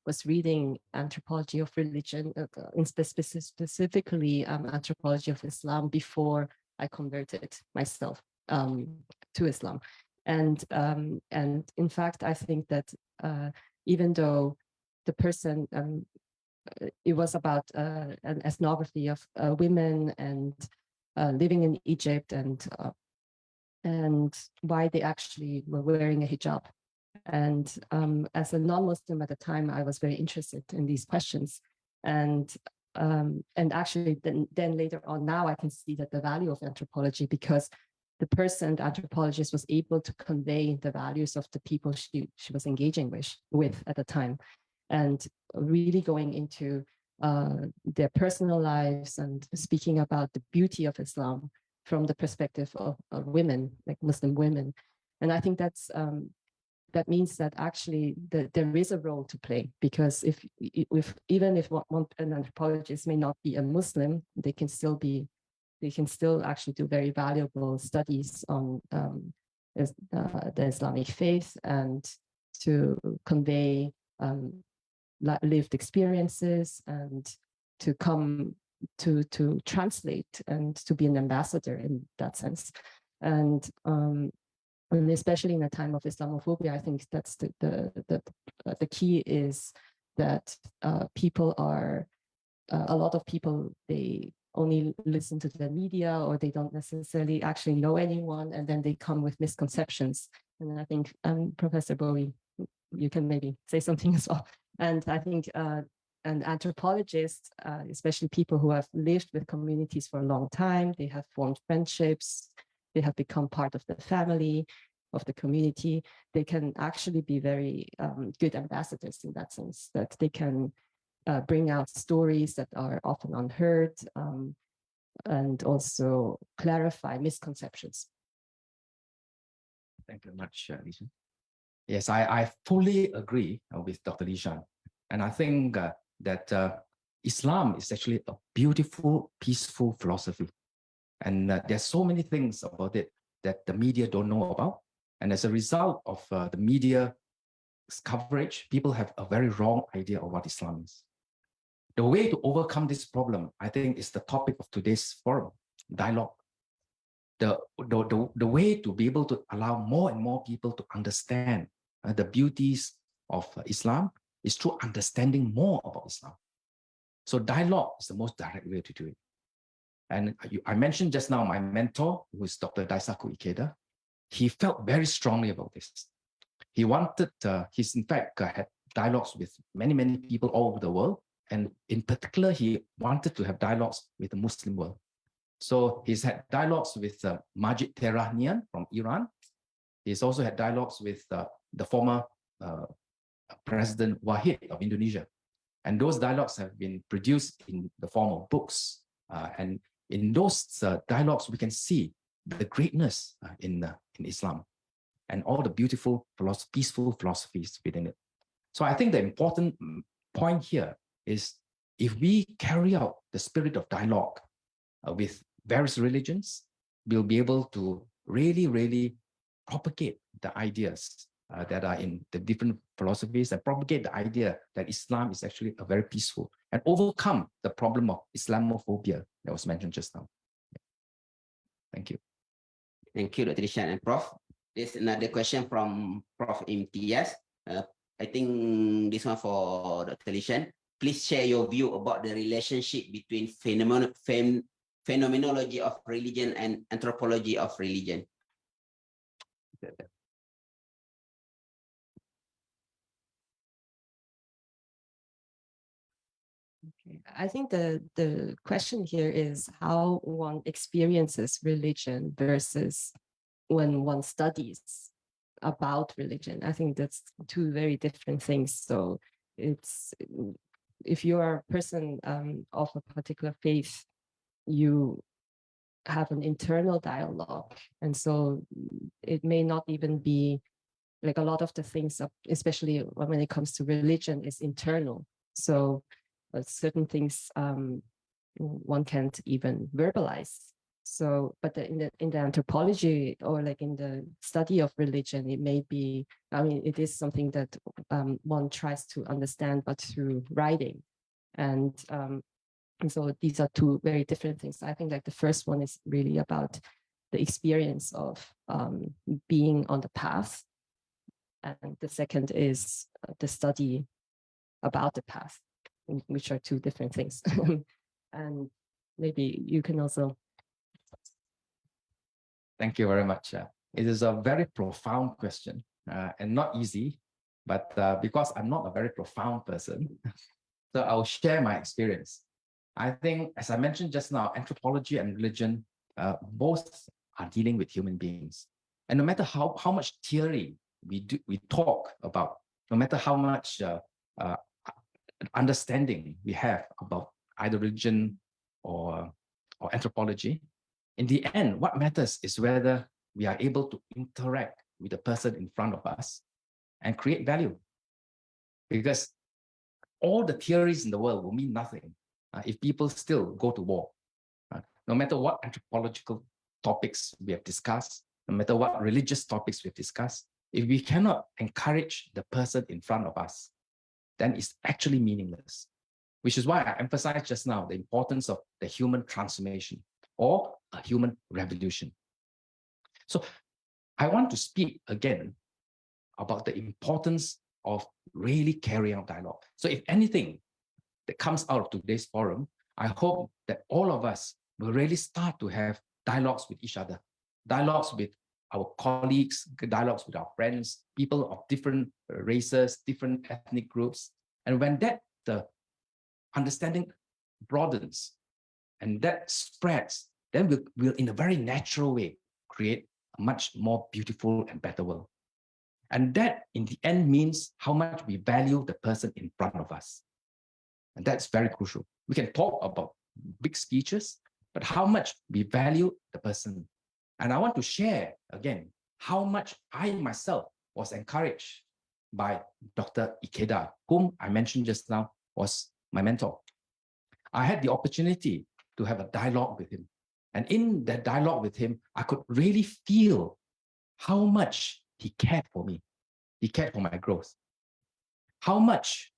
was reading anthropology of religion, specifically anthropology of Islam before I converted myself to Islam. And in fact, I think that even though the person, it was about an ethnography of women and living in Egypt and why they actually were wearing a hijab. And as a non-Muslim at the time, I was very interested in these questions. And actually then later on, now I can see that the value of anthropology, because the person, the anthropologist, was able to convey the values of the people she was engaging with at the time, and really going into their personal lives and speaking about the beauty of Islam from the perspective of women, like Muslim women. And I think that's that means that actually there is a role to play, because even if an anthropologist may not be a Muslim, they can still actually do very valuable studies on the Islamic faith and to convey lived experiences and to come to translate and to be an ambassador in that sense. And especially in a time of Islamophobia, I think that's the key is that people are, a lot of people, they only listen to the media, or they don't necessarily actually know anyone, and then they come with misconceptions. And I think, Professor Bowie, you can maybe say something as well. And I think and anthropologists, especially people who have lived with communities for a long time, they have formed friendships, they have become part of the family, of the community, they can actually be very good ambassadors in that sense, that they can bring out stories that are often unheard, and also clarify misconceptions. Thank you very much, Li-Shan. Yes, I fully agree with Dr. Li-Shan. And I think that Islam is actually a beautiful, peaceful philosophy. And there's so many things about it that the media don't know about. And as a result of the media's coverage, people have a very wrong idea of what Islam is. The way to overcome this problem, I think, is the topic of today's forum, dialogue. The way to be able to allow more and more people to understand the beauties of Islam is through understanding more about Islam. So dialogue is the most direct way to do it. And I mentioned just now my mentor, who is Dr. Daisaku Ikeda. He felt very strongly about this. He wanted, he's in fact had dialogues with many, many people all over the world. And in particular, he wanted to have dialogues with the Muslim world. So he's had dialogues with Majid Tehranian from Iran. He's also had dialogues with the former President Wahid of Indonesia. And those dialogues have been produced in the form of books. And in those dialogues, we can see the greatness in Islam and all the beautiful, peaceful philosophies within it. So I think the important point here is, if we carry out the spirit of dialogue with various religions, we'll be able to really, really propagate the ideas that are in the different philosophies, and propagate the idea that Islam is actually a very peaceful, and overcome the problem of Islamophobia that was mentioned just now. Thank you. Thank you, Dr. Li-Shan and Prof. There's another question from Prof. Imtiaz. I think this one for Dr. Li-Shan. Please share your view about the relationship between phenomenology of religion and anthropology of religion. Okay. I think the question here is how one experiences religion versus when one studies about religion. I think that's two very different things. So it's, if you are a person of a particular faith, you have an internal dialogue. And so it may not even be like a lot of the things, especially when it comes to religion, is internal. So certain things one can't even verbalize. So, but in the anthropology or like in the study of religion, it may be, I mean, it is something that one tries to understand, but through writing. And so these are two very different things. I think like the first one is really about the experience of being on the path. And the second is the study about the path, which are two different things. And maybe you can also. Thank you very much. It is a very profound question and not easy, but because I'm not a very profound person, so I'll share my experience. I think, as I mentioned just now, anthropology and religion both are dealing with human beings. And no matter how much theory we talk about, no matter how much understanding we have about either religion or anthropology, in the end, what matters is whether we are able to interact with the person in front of us and create value. Because all the theories in the world will mean nothing if people still go to war. No matter what anthropological topics we have discussed, no matter what religious topics we've discussed, if we cannot encourage the person in front of us, then it's actually meaningless. Which is why I emphasized just now the importance of the human transformation or a human revolution. So I want to speak again about the importance of really carrying out dialogue. So if anything that comes out of today's forum, I hope that all of us will really start to have dialogues with each other, dialogues with our colleagues, dialogues with our friends, people of different races, different ethnic groups. And when the understanding broadens and that spreads, then we'll in a very natural way create a much more beautiful and better world. And that in the end means how much we value the person in front of us. And that's very crucial. We can talk about big speeches, but how much we value the person. And I want to share again how much I myself was encouraged by Dr. Ikeda, whom I mentioned just now was my mentor. I had the opportunity to have a dialogue with him. And in that dialogue with him, I could really feel how much he cared for me. He cared for my growth. How much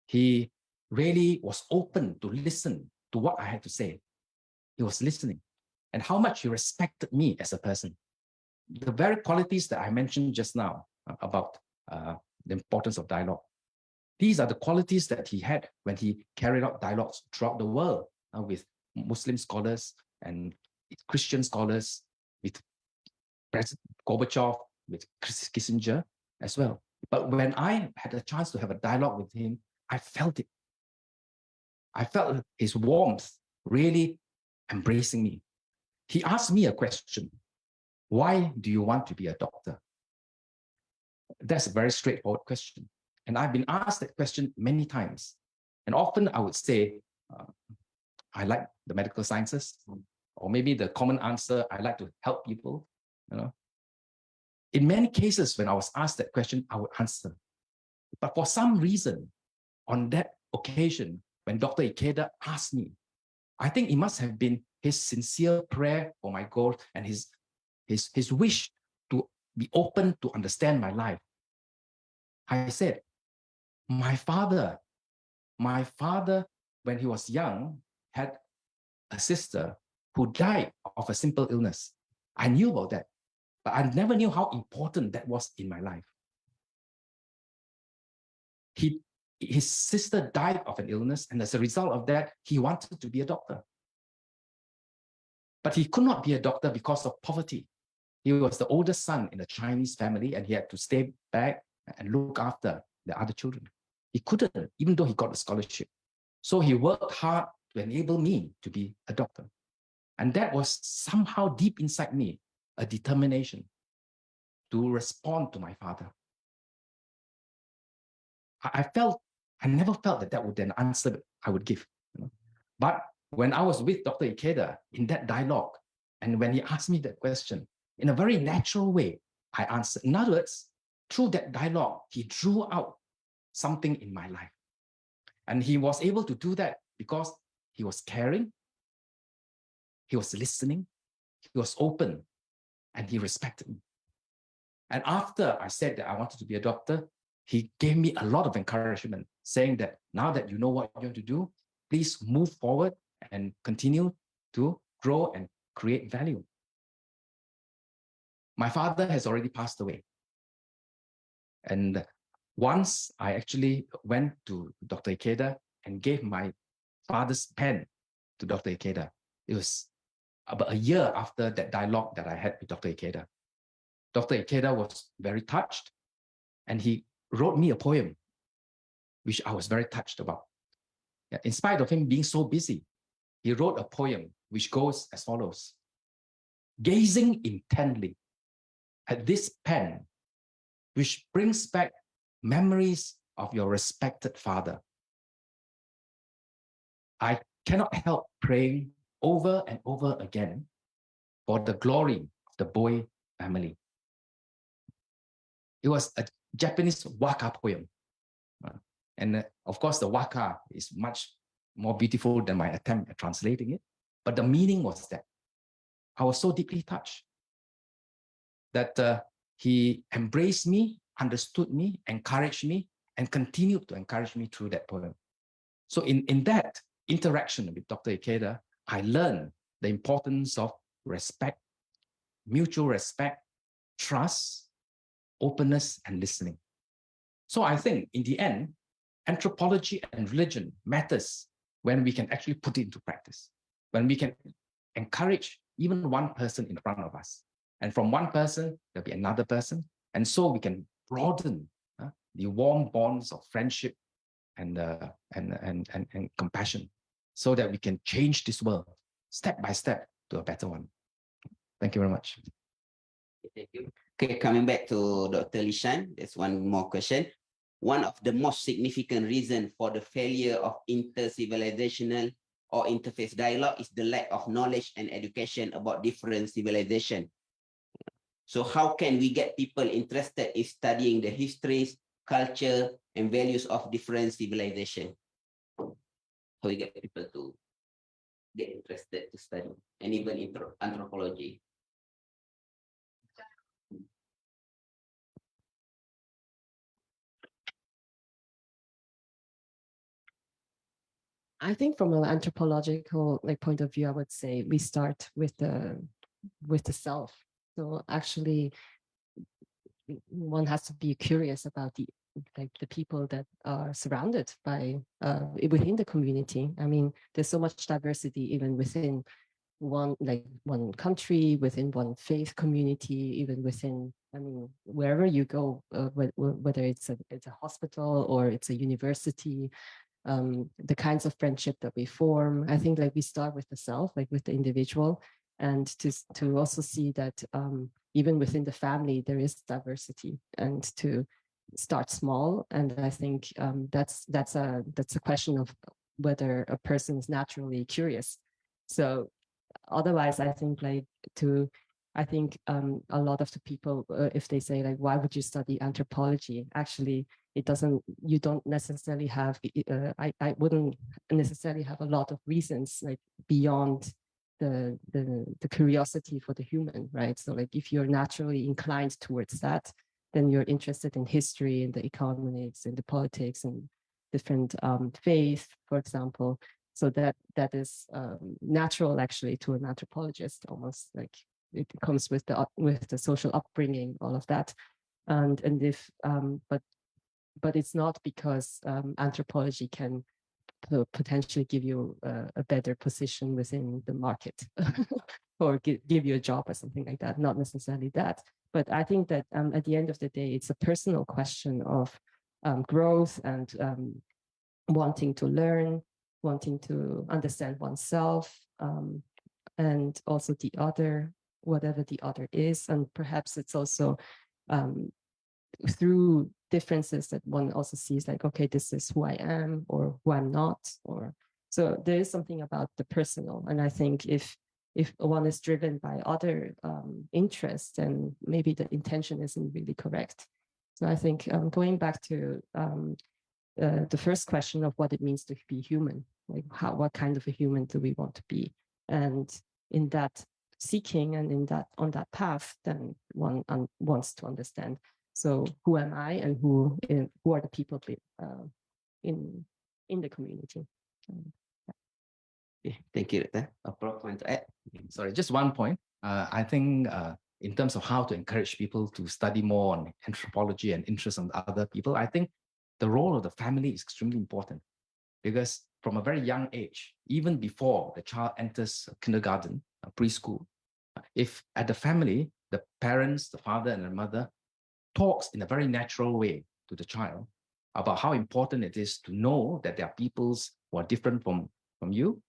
he really was open to listen to what I had to say. He was listening. And how much he respected me as a person. The very qualities that I mentioned just now about the importance of dialogue. These are the qualities that he had when he carried out dialogues throughout the world with Muslim scholars and Christian scholars, with President Gorbachev, with Kissinger as well. But when I had a chance to have a dialogue with him, I felt it. I felt his warmth really embracing me. He asked me a question. Why do you want to be a doctor? That's a very straightforward question. And I've been asked that question many times. And often I would say, I like the medical sciences, or maybe the common answer, I like to help people. You know? In many cases, when I was asked that question, I would answer. But for some reason, on that occasion, when Dr. Ikeda asked me, I think it must have been his sincere prayer for my goal and his wish to be open to understand my life. I said, my father, when he was young, had a sister who died of a simple illness. I knew about that, but I never knew how important that was in my life. His sister died of an illness, and as a result of that, he wanted to be a doctor. But he could not be a doctor because of poverty. He was the oldest son in a Chinese family, and he had to stay back and look after the other children. He couldn't, even though he got a scholarship. So he worked hard to enable me to be a doctor. And that was somehow deep inside me, a determination to respond to my father. I never felt that would be an answer that I would give. You know? But when I was with Dr. Ikeda in that dialogue, and when he asked me that question, in a very natural way, I answered. In other words, through that dialogue, he drew out something in my life. And he was able to do that because he was caring, he was listening, he was open, and he respected me. And after I said that I wanted to be a doctor, he gave me a lot of encouragement, saying that now that you know what you want to do, please move forward and continue to grow and create value. My father has already passed away. And once I actually went to Dr. Ikeda and gave my father's pen to Dr. Ikeda. It was about a year after that dialogue that I had with Dr. Ikeda. Dr. Ikeda was very touched, and he wrote me a poem, which I was very touched about. Yeah, in spite of him being so busy, he wrote a poem which goes as follows. Gazing intently at this pen, which brings back memories of your respected father, I cannot help praying over and over again for the glory of the Boy family. It was a Japanese waka poem. And of course, the waka is much more beautiful than my attempt at translating it. But the meaning was that I was so deeply touched that he embraced me, understood me, encouraged me, and continued to encourage me through that poem. So in that interaction with Dr. Ikeda, I learned the importance of respect, mutual respect, trust, openness, and listening. So I think in the end, anthropology and religion matters when we can actually put it into practice, when we can encourage even one person in front of us. And from one person, there'll be another person. And so we can broaden the warm bonds of friendship and compassion so that we can change this world step by step to a better one. Thank you very much. Thank you. Okay, coming back to Dr. Lishan, there's one more question. One of the most significant reasons for the failure of inter-civilizational or interfaith dialogue is the lack of knowledge and education about different civilizations. So how can we get people interested in studying the histories, culture, and values of different civilizations? How we get people to get interested to study and even anthropology? I think from an anthropological point of view, I would say we start with the self. So actually, one has to be curious about the people that are surrounded by within the community. I mean, there's so much diversity even within one country, within one faith community, even within, I mean, wherever you go, whether it's a hospital or it's a university, the kinds of friendship that we form. I think we start with the self, with the individual, and to also see that even within the family there is diversity, and to start small. And I think that's a question of whether a person is naturally curious. So otherwise, I think a lot of the people, if they say why would you study anthropology? Actually, you don't necessarily have, I wouldn't necessarily have a lot of reasons beyond the curiosity for the human, right? So if you're naturally inclined towards that, then you're interested in history and the economics and the politics and different faith, for example. So that is natural actually to an anthropologist, almost it comes with the social upbringing, all of that. And if but it's not because anthropology can potentially give you a better position within the market or give you a job or something like that. Not necessarily that. But I think that at the end of the day, it's a personal question of growth and wanting to learn, wanting to understand oneself, and also the other, whatever the other is. And perhaps it's also through differences that one also sees okay, this is who I am or who I'm not. Or so there is something about the personal. And I think if one is driven by other interests, then maybe the intention isn't really correct. So I think going back to the first question of what it means to be human, like what kind of a human do we want to be? And in that seeking and on that path, then one wants to understand. So who am I, and who are the people in the community? Okay, thank you, Dr. Prof, want to add? Sorry, just one point. I think in terms of how to encourage people to study more on anthropology and interest in other people, I think the role of the family is extremely important, because from a very young age, even before the child enters kindergarten, preschool, if at the family, the parents, the father and the mother talks in a very natural way to the child about how important it is to know that there are peoples who are different from you,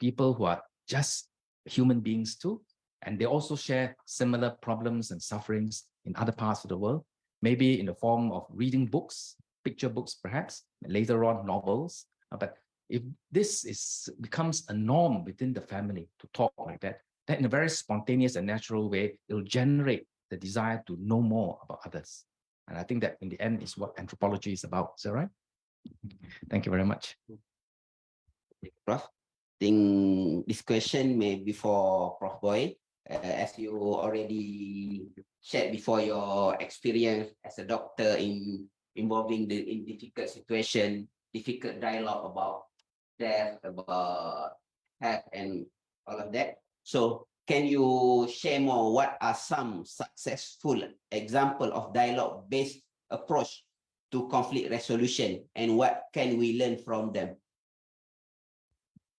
people who are just human beings too, and they also share similar problems and sufferings in other parts of the world, maybe in the form of reading books, picture books perhaps, later on novels. But if this becomes a norm within the family to talk like that, then in a very spontaneous and natural way, it will generate the desire to know more about others. And I think that in the end is what anthropology is about. Is that right? Thank you very much. Prof, think this question may be for Prof Boy, as you already shared before your experience as a doctor involving in difficult situation, difficult dialogue about death, about health, and all of that. So, can you share more? What are some successful example of dialogue-based approach to conflict resolution, and what can we learn from them?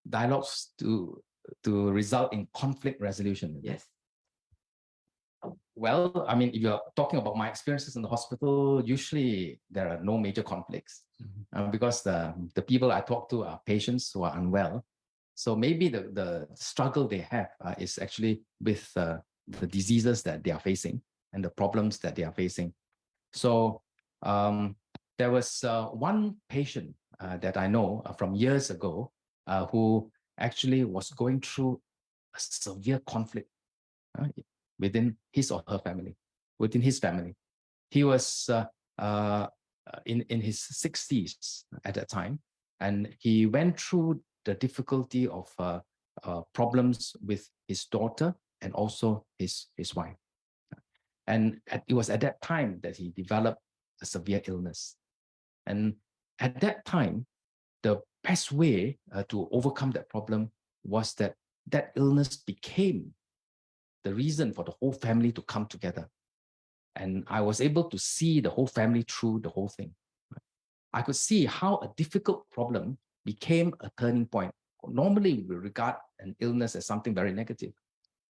Dialogues to result in conflict resolution. Yes. Well, I mean, if you're talking about my experiences in the hospital, usually there are no major conflicts because the people I talk to are patients who are unwell. So maybe the struggle they have is actually with the diseases that they are facing and the problems that they are facing. So there was one patient that I know from years ago who actually was going through a severe conflict within his or her family, within his family. He was in his 60s at that time, and he went through the difficulty of problems with his daughter and also his wife. And it was at that time that he developed a severe illness. And at that time, the best way to overcome that problem was that illness became the reason for the whole family to come together. And I was able to see the whole family through the whole thing. I could see how a difficult problem became a turning point. Normally, we regard an illness as something very negative,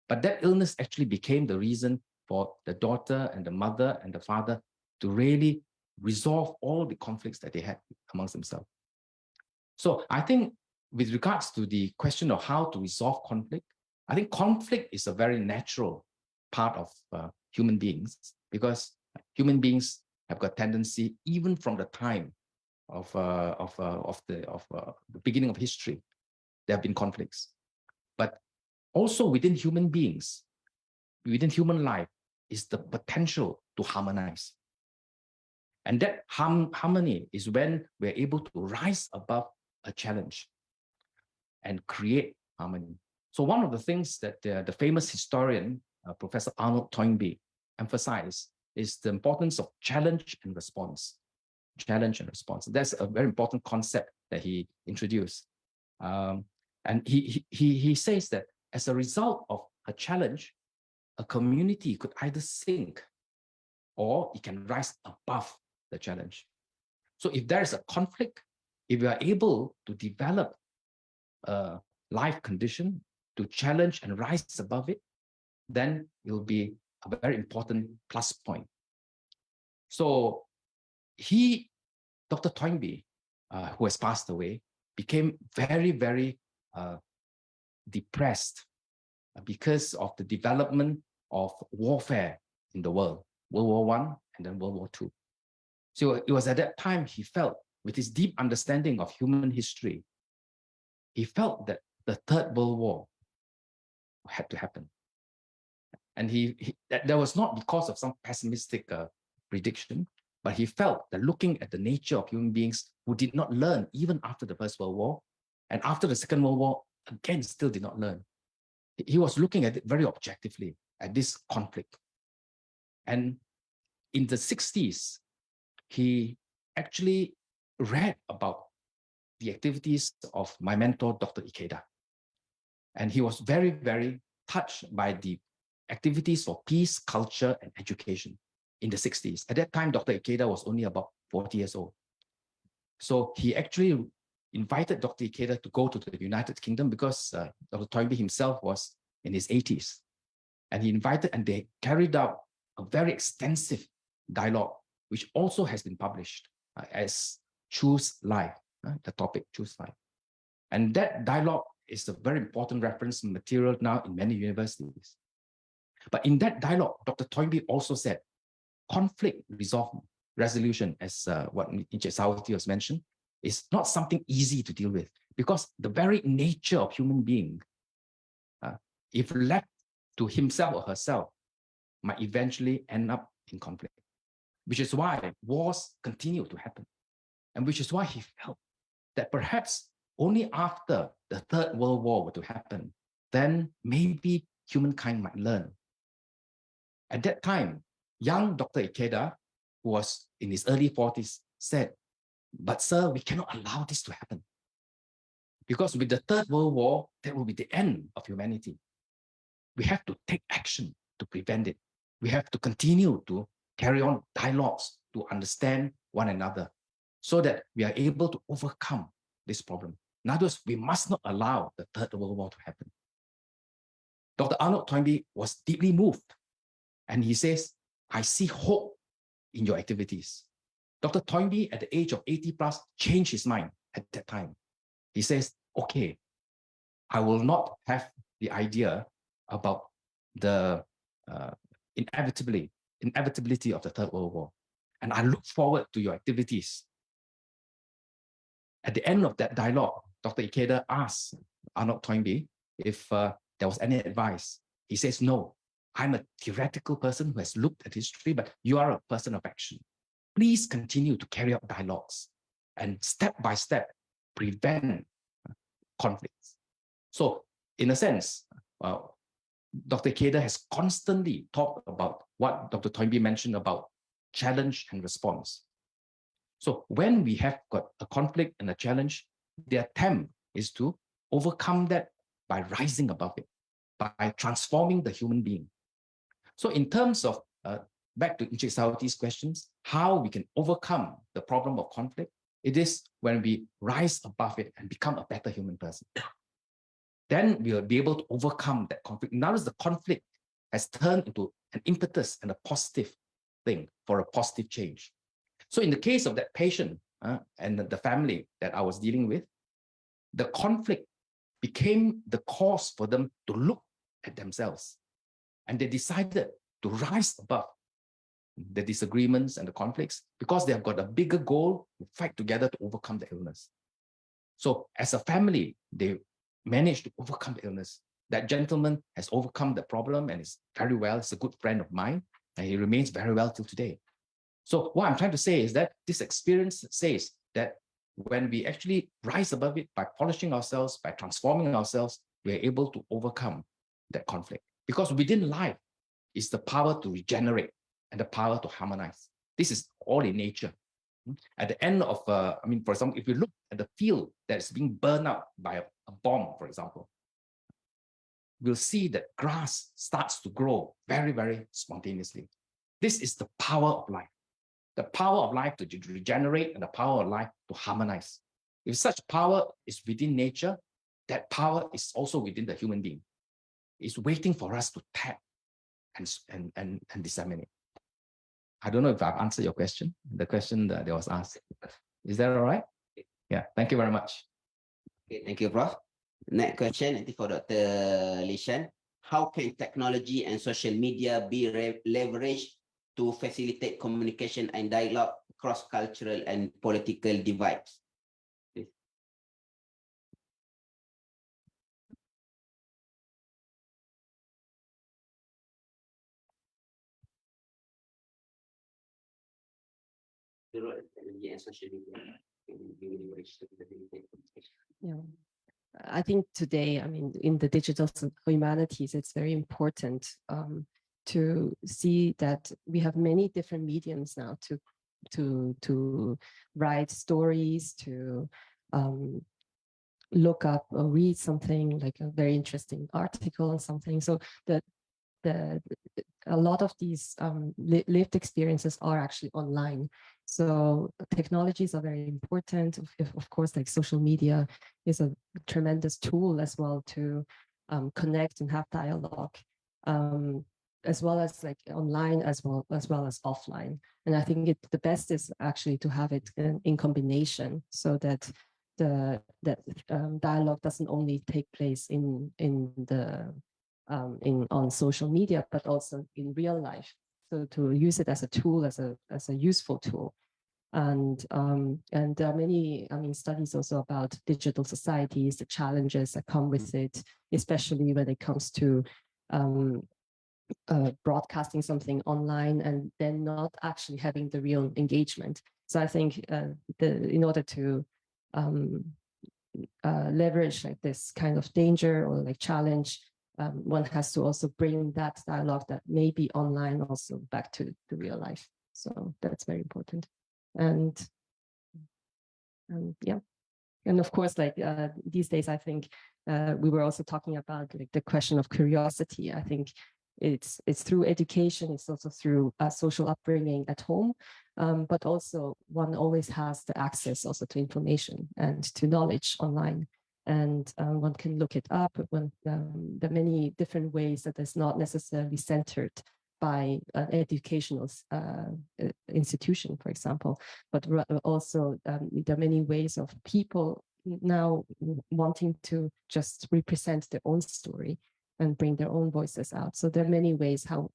but that illness actually became the reason for the daughter and the mother and the father to really resolve all the conflicts that they had amongst themselves. So I think with regards to the question of how to resolve conflict, I think conflict is a very natural part of human beings, because human beings have got tendency, even from the time of the beginning of history, there have been conflicts. But also within human beings, within human life, is the potential to harmonize. And that harmony is when we're able to rise above a challenge and create harmony. So one of the things that the famous historian, Professor Arnold Toynbee, emphasized is the importance of challenge and response. Challenge and response. That's a very important concept that he introduced. And he says that as a result of a challenge, a community could either sink or it can rise above the challenge. So if there is a conflict, if we are able to develop a life condition to challenge and rise above it, then it will be a very important plus point. So Dr. Toynbee, who has passed away, became very, very depressed because of the development of warfare in the world, World War I and then World War II. So it was at that time he felt, with his deep understanding of human history, he felt that the Third World War had to happen. And that was not because of some pessimistic prediction, but he felt that looking at the nature of human beings who did not learn even after the First World War, and after the Second World War, again, still did not learn. He was looking at it very objectively, at this conflict. And in the 60s, he actually read about the activities of my mentor, Dr. Ikeda. And he was very, very touched by the activities for peace, culture, and education in the 60s. At that time, Dr. Ikeda was only about 40 years old. So he actually invited Dr. Ikeda to go to the United Kingdom because Dr. Toynbee himself was in his 80s. And he invited, and they carried out a very extensive dialogue, which also has been published as Choose Life, the topic Choose Life. And that dialogue is a very important reference material now in many universities. But in that dialogue, Dr. Toynbee also said, conflict resolution, as what Encik Sawati was mentioned, is not something easy to deal with, because the very nature of human being, if left to himself or herself, might eventually end up in conflict, which is why wars continue to happen. And which is why he felt that perhaps only after the Third World War were to happen, then maybe humankind might learn. At that time, young Dr. Ikeda, who was in his early 40s, said, "But sir, we cannot allow this to happen. Because with the Third World War, that will be the end of humanity. We have to take action to prevent it. We have to continue to carry on dialogues to understand one another so that we are able to overcome this problem. In other words, we must not allow the Third World War to happen." Dr. Arnold Toynbee was deeply moved, and he says, "I see hope in your activities." Dr. Toynbee, at the age of 80 plus, changed his mind at that time. He says, "Okay, I will not have the idea about the inevitability of the Third World War. And I look forward to your activities." At the end of that dialogue, Dr. Ikeda asked Arnold Toynbee if there was any advice. He says, "No, I'm a theoretical person who has looked at history, but you are a person of action. Please continue to carry out dialogues and step by step prevent conflicts." So in a sense, Dr. Ikeda has constantly talked about what Dr. Toynbee mentioned about challenge and response. So when we have got a conflict and a challenge, the attempt is to overcome that by rising above it, by transforming the human being. So in terms of, back to Encik Sawati's questions, how we can overcome the problem of conflict, it is when we rise above it and become a better human person. Then we will be able to overcome that conflict. Now the conflict has turned into an impetus and a positive thing for a positive change. So in the case of that patient and the family that I was dealing with, the conflict became the cause for them to look at themselves. And they decided to rise above the disagreements and the conflicts because they have got a bigger goal to fight together to overcome the illness. So as a family, they managed to overcome the illness. That gentleman has overcome the problem and is very well. He's a good friend of mine, and he remains very well till today. So what I'm trying to say is that this experience says that when we actually rise above it by polishing ourselves, by transforming ourselves, we're able to overcome that conflict. Because within life is the power to regenerate and the power to harmonize. This is all in nature. At the end of, for example, if you look at the field that's being burned out by a bomb, for example, we'll see that grass starts to grow very, very spontaneously. This is the power of life. The power of life to regenerate and the power of life to harmonize. If such power is within nature, that power is also within the human being. It's waiting for us to tap and disseminate. I don't know if I've answered your question, the question that was asked. Is that all right? Yeah, thank you very much. Okay, thank you, Prof. Next question, I think for Dr. Lishan. How can technology and social media be leveraged to facilitate communication and dialogue across cultural and political divides? the role of technology and social media in building bridge to the communication. Yeah. I think today, I mean, in the digital humanities, it's very important to see that we have many different mediums now to write stories, to look up or read something like a very interesting article or something. So the a lot of these lived experiences are actually online. So technologies are very important. Of course, like social media is a tremendous tool as well to connect and have dialogue, as well as like online as well as offline. And I think the best is actually to have it in combination, so that the dialogue doesn't only take place in on social media, but also in real life. So to use it as a tool, as a useful tool. And there are many, I mean, studies also about digital societies, the challenges that come with it, especially when it comes to broadcasting something online and then not actually having the real engagement. So I think in order to leverage like this kind of danger or like challenge, one has to also bring that dialogue that may be online also back to the real life. So that's very important. And yeah, and of course, like these days, I think we were also talking about like the question of curiosity. I think it's through education, it's also through social upbringing at home, but also one always has the access also to information and to knowledge online. And one can look it up when there are many different ways that is not necessarily centered by an educational institution, for example, but also there are many ways of people now wanting to just represent their own story and bring their own voices out. So there are many ways how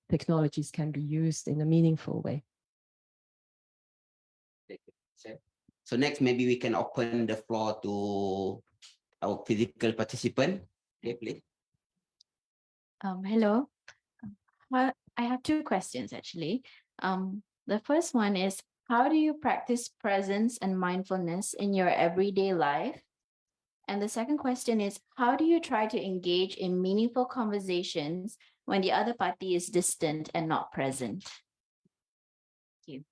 technologies can be used in a meaningful way. So next, maybe we can open the floor to our physical participant. Okay, please. Hello. I have two questions actually. The first one is, how do you practice presence and mindfulness in your everyday life? And the second question is, how do you try to engage in meaningful conversations when the other party is distant and not present? Thank you.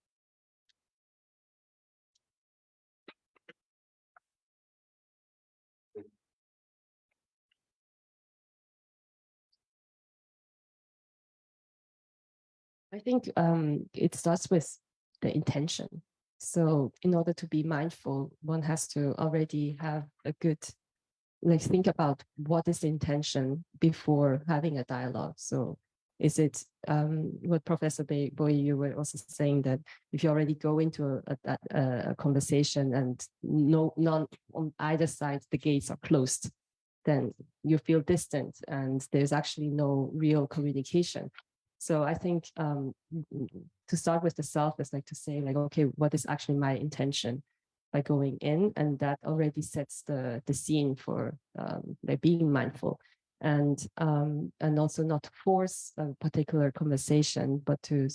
I think it starts with the intention. So in order to be mindful, one has to already have a good, like, think about what is the intention before having a dialogue. So is it what Professor Boy, you were also saying, that if you already go into a conversation and none on either side, the gates are closed, then you feel distant and there's actually no real communication. So I think to start with the self is like to say like, okay, what is actually my intention by going in? And that already sets the scene for like being mindful, and also not to force a particular conversation, but to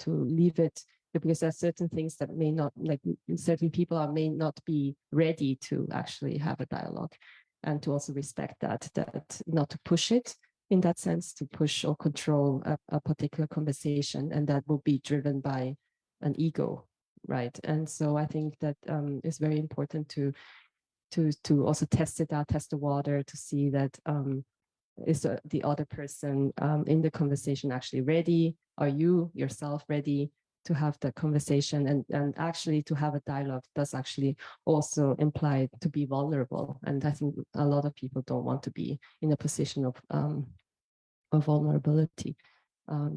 leave it, because there are certain things that may not, like certain people may not be ready to actually have a dialogue, and to also respect that not to push it in that sense, to push or control a particular conversation, and that will be driven by an ego, right? And so I think that is very important to also test it out, test the water, to see that is the other person in the conversation actually ready? Are you yourself ready to have the conversation? And actually to have a dialogue does actually also imply to be vulnerable. And I think a lot of people don't want to be in a position of vulnerability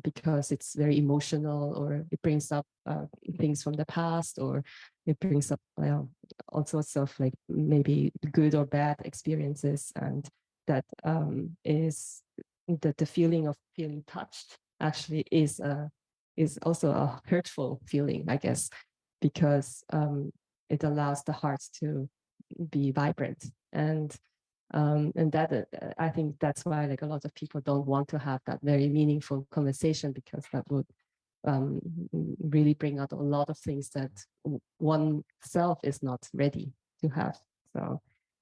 because it's very emotional, or it brings up things from the past, or it brings up all sorts of like maybe good or bad experiences. And that is that the feeling of feeling touched actually is also a hurtful feeling, I guess, because it allows the heart to be vibrant. And that I think that's why like a lot of people don't want to have that very meaningful conversation, because that would really bring out a lot of things that oneself is not ready to have.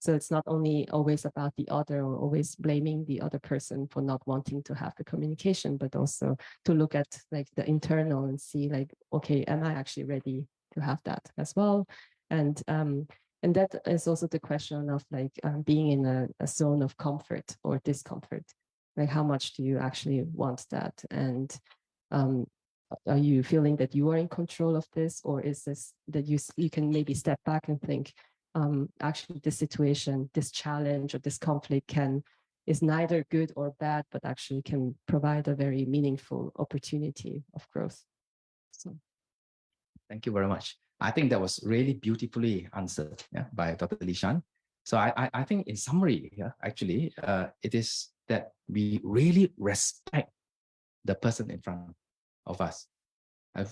So it's not only always about the other or always blaming the other person for not wanting to have the communication, but also to look at like the internal and see like, okay, am I actually ready to have that as well? And that is also the question of like being in a zone of comfort or discomfort. Like how much do you actually want that? And are you feeling that you are in control of this, or is this that you can maybe step back and think, actually this situation, this challenge or this conflict is neither good or bad, but actually can provide a very meaningful opportunity of growth. So Thank you very much. I think that was really beautifully answered, yeah, by Dr. Lishan. So I think in summary, yeah, actually, it is that we really respect the person in front of us.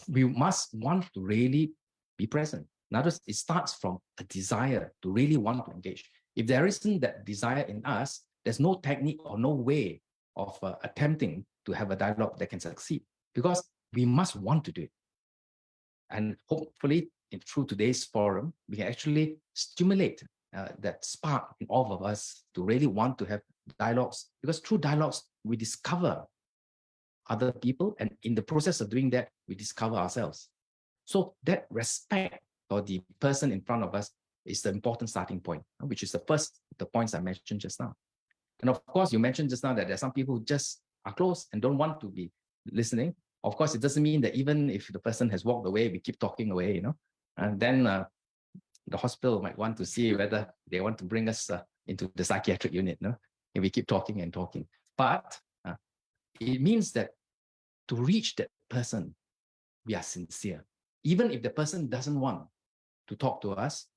We must want to really be present. In other words, it starts from a desire to really want to engage. If there isn't that desire in us, there's no technique or no way of attempting to have a dialogue that can succeed, because we must want to do it. And hopefully, through today's forum, we can actually stimulate that spark in all of us to really want to have dialogues, because through dialogues, we discover other people, and in the process of doing that, we discover ourselves. So that respect for the person in front of us is the important starting point, which is the points I mentioned just now. And of course, you mentioned just now that there are some people who just are close and don't want to be listening. Of course, it doesn't mean that even if the person has walked away, we keep talking away, and then the hospital might want to see whether they want to bring us into the psychiatric unit, if we keep talking and talking. But it means that to reach that person, we are sincere. Even if the person doesn't want to talk to us,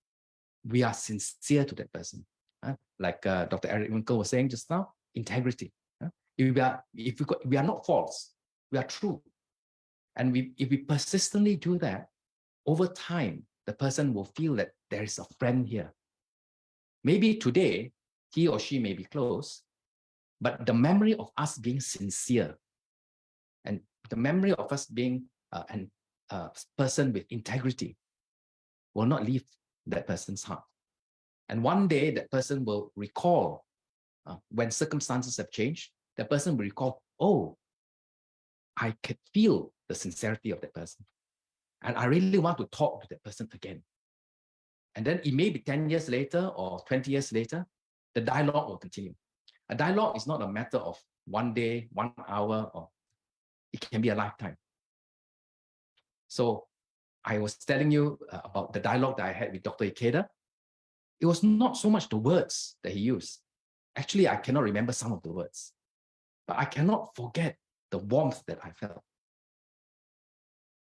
we are sincere to that person. Like Dr. Eric Winkle was saying just now, integrity. If we are not false, we are true. And if we persistently do that, over time, the person will feel that there is a friend here. Maybe today, he or she may be close, but the memory of us being sincere and the memory of us being a person with integrity will not leave that person's heart. And one day that person will recall, when circumstances have changed, that person will recall, oh, I could feel the sincerity of that person. And I really want to talk to that person again. And then it may be 10 years later or 20 years later, the dialogue will continue. A dialogue is not a matter of one day, 1 hour, or it can be a lifetime. So I was telling you about the dialogue that I had with Dr. Ikeda. It was not so much the words that he used. Actually, I cannot remember some of the words, but I cannot forget the warmth that I felt.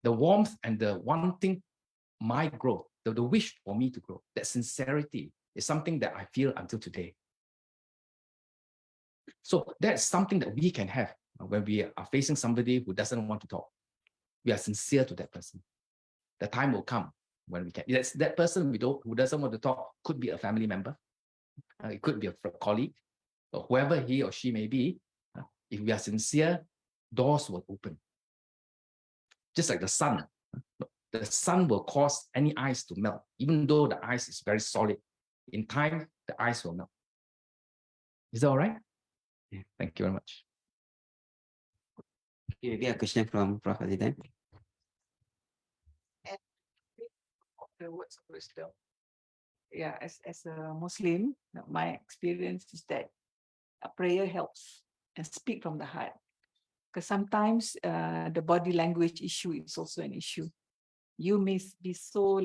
The warmth and the wanting my growth, the wish for me to grow, that sincerity is something that I feel until today. So that's something that we can have when we are facing somebody who doesn't want to talk. We are sincere to that person. The time will come when we can. That person who doesn't want to talk could be a family member. It could be a colleague, or whoever he or she may be. If we are sincere, doors will open. Just like the sun. The sun will cause any ice to melt, even though the ice is very solid. In time, the ice will melt. Is that all right? Yeah, thank you very much. Maybe a question from Prof. Azizan. The words of wisdom. Yeah, as a Muslim, my experience is that a prayer helps and speak from the heart. Because sometimes the body language issue is also an issue. You may be so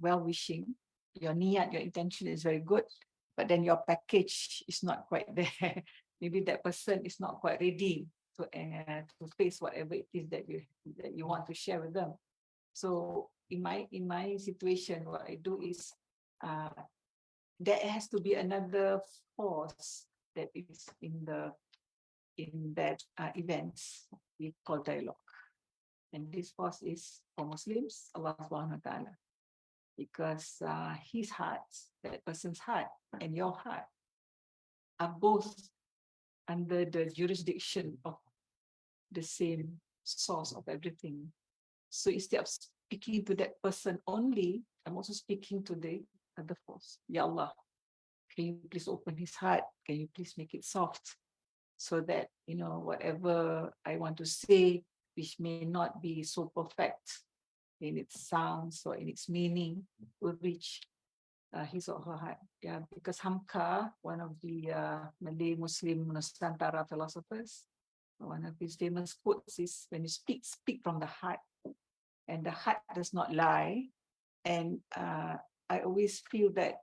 well-wishing. Your niyat, your intention is very good, but then your package is not quite there. Maybe that person is not quite ready to face whatever it is that you want to share with them. So in my situation, what I do is there has to be another force that is in that events we call dialogue. And this force is for Muslims, Allah subhanahu wa ta'ala. Because his heart, that person's heart, and your heart are both under the jurisdiction of the same source of everything. So instead of speaking to that person only, I'm also speaking to the other force. Ya Allah, can you please open his heart? Can you please make it soft? So that, whatever I want to say, which may not be so perfect in its sounds or in its meaning, will reach his or her heart. Yeah, because Hamka, one of the Malay Muslim Nusantara philosophers, one of his famous quotes is, when you speak from the heart, and the heart does not lie. And I always feel that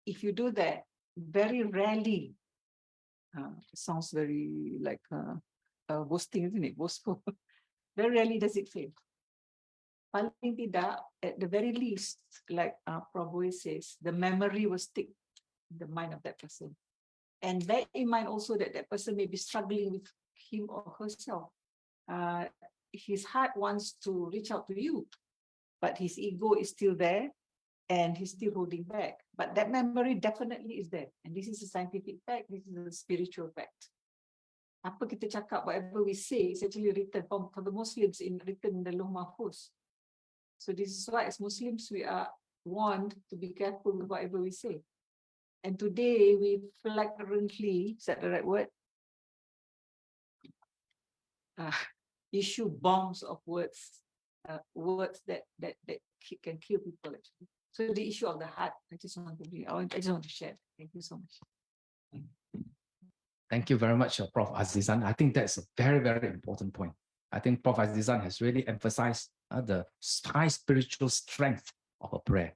if you do that, very rarely, it sounds very like boasting, isn't it? Boastful. Very rarely does it fail. Paling tidak, at the very least, like Prabhu says, the memory will stick in the mind of that person. And bear in mind also that that person may be struggling with him or herself. His heart wants to reach out to you, but his ego is still there and he's still holding back. But that memory definitely is there. And this is a scientific fact, this is a spiritual fact. Apa kita cakap, whatever we say, is actually written for the Muslims, written in the Lauh Mahfuz. So this is why as Muslims, we are warned to be careful with whatever we say. And today we flagrantly, is that the right word? Issue bombs of words, words that can kill people actually. So the issue of the heart, I just want to share. Thank you so much. Thank you very much, Prof. Azizan. I think that's a very, very important point. I think Prof. Azizan has really emphasized the high spiritual strength of a prayer.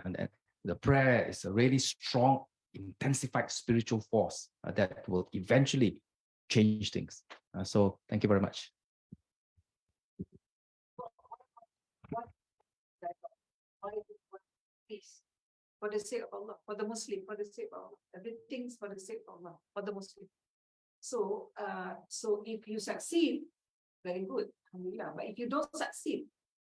And the prayer is a really strong, intensified spiritual force that will eventually change things. So thank you very much. Peace. For the sake of Allah, for the Muslim, for the sake of Allah. Everything's for the sake of Allah, for the Muslim. So, so if you succeed, very good, alhamdulillah. But if you don't succeed,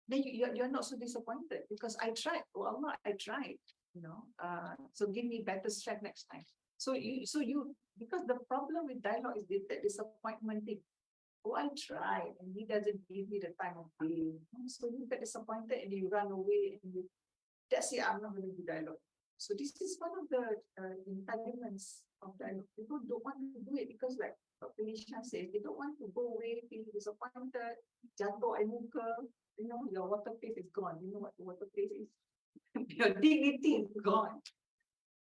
then you're not so disappointed because I tried. Oh Allah, I tried. So give me better strength next time. So you because the problem with dialogue is the disappointment thing. Oh, I tried and he doesn't give me the time of day. So you get disappointed and you run away and that's it, I'm not going to do dialogue. So this is one of the impediments of dialogue. People don't want to do it because like Dr. Nisha says, they don't want to go away feeling disappointed, jatuh air muka, your water face is gone. You know what the water face is? Your dignity is gone.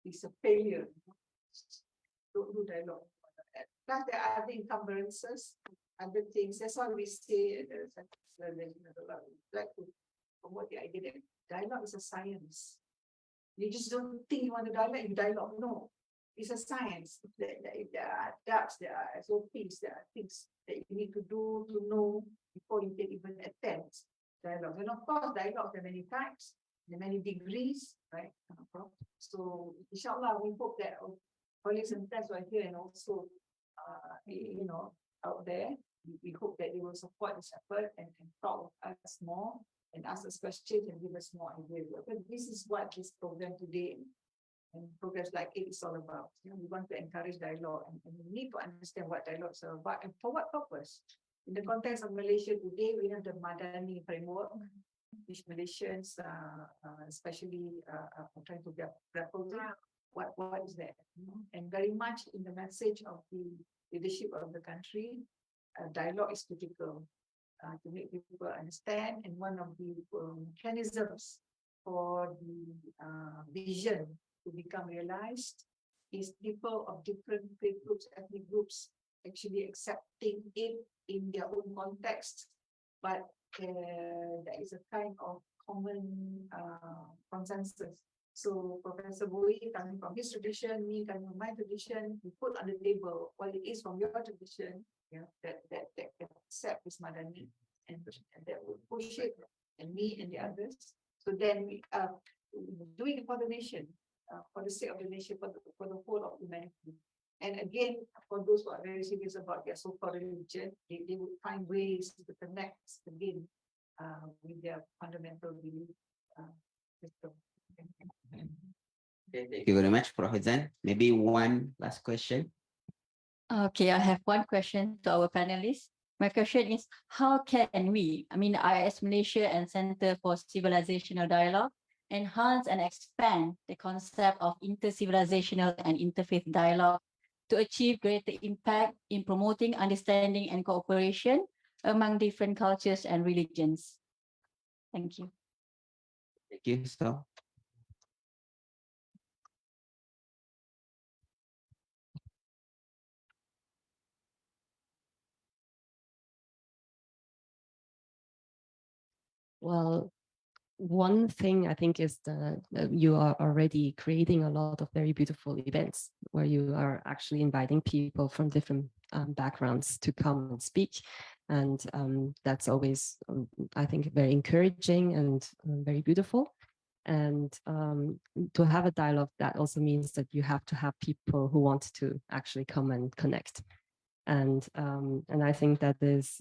It's a failure. Don't do dialogue. Plus there are other encumbrances, other things. That's why we say like to promote the idea that dialogue is a science. You just don't think you want to dialogue, you dialogue. No, it's a science. There are adapts, there are SOPs, there are things that you need to do to know before you can even attempt dialogue. And of course, dialogue there are many types, there are many degrees, right? So, inshallah, we hope that our colleagues and friends who are here and also, out there, we hope that they will support this effort and talk with us more and ask us questions and give us more ideas. But this is what this program today and programs like it is all about. We want to encourage dialogue and we need to understand what dialogues are about and for what purpose. In the context of Malaysia today, we have the Madani framework, which Malaysians, especially, are trying to grapple with. What is that? And very much in the message of the leadership of the country, dialogue is critical. To make people understand, and one of the mechanisms for the vision to become realized is people of different faith groups, ethnic groups actually accepting it in their own context, but there is a kind of common consensus. So Professor Bowie coming from his tradition, me coming from my tradition, we put on the table what it is from your tradition, that can accept this Madani and that will push it, and me and the others. So then we are doing it for the nation, for the sake of the nation, for the whole of humanity. And again, for those who are very serious about their so-called religion, they would find ways to connect again with their fundamental belief system. Thank you very much, Prof. Azizan. Maybe one last question. Okay, I have one question to our panelists. my question is, how can we, I mean, IIS Malaysia and Center for Civilizational Dialogue, enhance and expand the concept of intercivilizational and interfaith dialogue to achieve greater impact in promoting understanding and cooperation among different cultures and religions? Thank you. Thank you. So, Well, one thing I think is that you are already creating a lot of very beautiful events where you are actually inviting people from different backgrounds to come and speak. And that's always, I think, very encouraging and very beautiful. And to have a dialogue, that also means that you have to have people who want to actually come and connect. And I think that is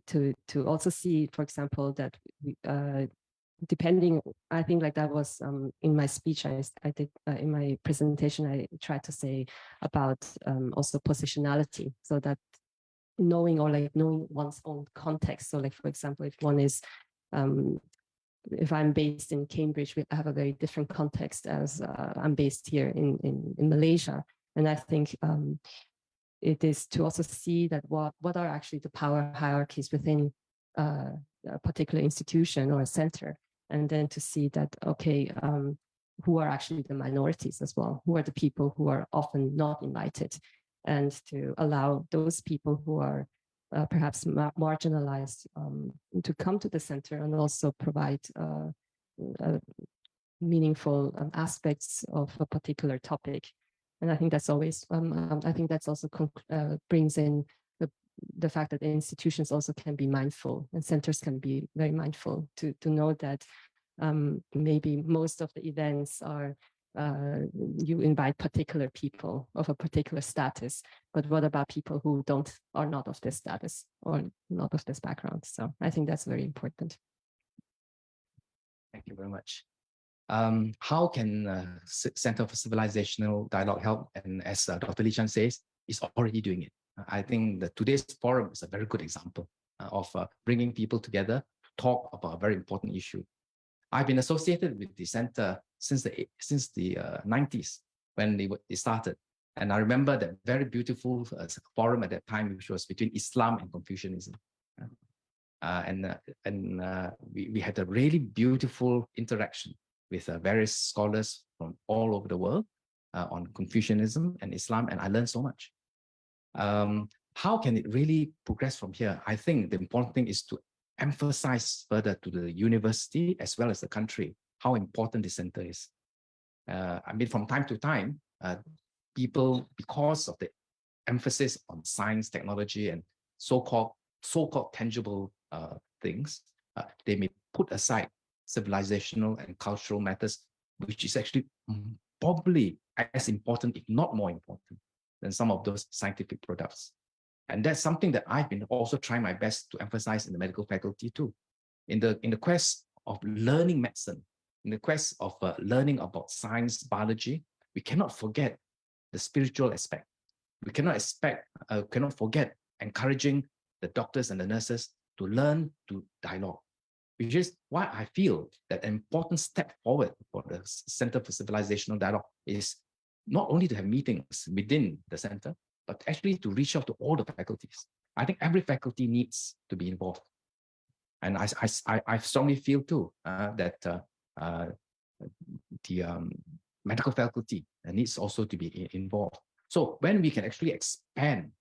to also see, for example, that we, depending, I think like that was in my speech I did in my presentation, I tried to say about also positionality, so that knowing one's own context. So like, for example, if one is if I'm based in Cambridge, we have a very different context as I'm based here in Malaysia. And I think it is to also see that what are actually the power hierarchies within a particular institution or a center, and then to see that, okay, who are actually the minorities as well, who are the people who are often not invited, and to allow those people who are perhaps marginalized to come to the center and also provide meaningful aspects of a particular topic. And I think that's always, I think that's also brings in the fact that institutions also can be mindful, and centers can be very mindful to know that maybe most of the events are you invite particular people of a particular status, but what about people who are not of this status or not of this background? So I think that's very important. Thank you very much. How can Center for Civilizational Dialogue help? And as Dr. Lee Chan says, it's already doing it. I think that today's forum is a very good example of bringing people together to talk about a very important issue. I've been associated with the center since the 90s when it started. And I remember that very beautiful forum at that time, which was between Islam and Confucianism. We had a really beautiful interaction with various scholars from all over the world on Confucianism and Islam, and I learned so much. How can it really progress from here? I think the important thing is to emphasize further to the university as well as the country how important the center is. I mean, from time to time, people, because of the emphasis on science, technology, and so-called tangible things, they may put aside civilizational and cultural matters, which is actually probably as important, if not more important, than some of those scientific products. And that's something that I've been also trying my best to emphasize in the medical faculty too. In the quest of learning medicine, in the quest of learning about science, biology, we cannot forget the spiritual aspect. We cannot forget encouraging the doctors and the nurses to learn to dialogue, which is why I feel that an important step forward for the Center for Civilizational Dialogue is not only to have meetings within the center, but actually to reach out to all the faculties. I think every faculty needs to be involved. And I strongly feel too that the medical faculty needs also to be involved. So when we can actually expand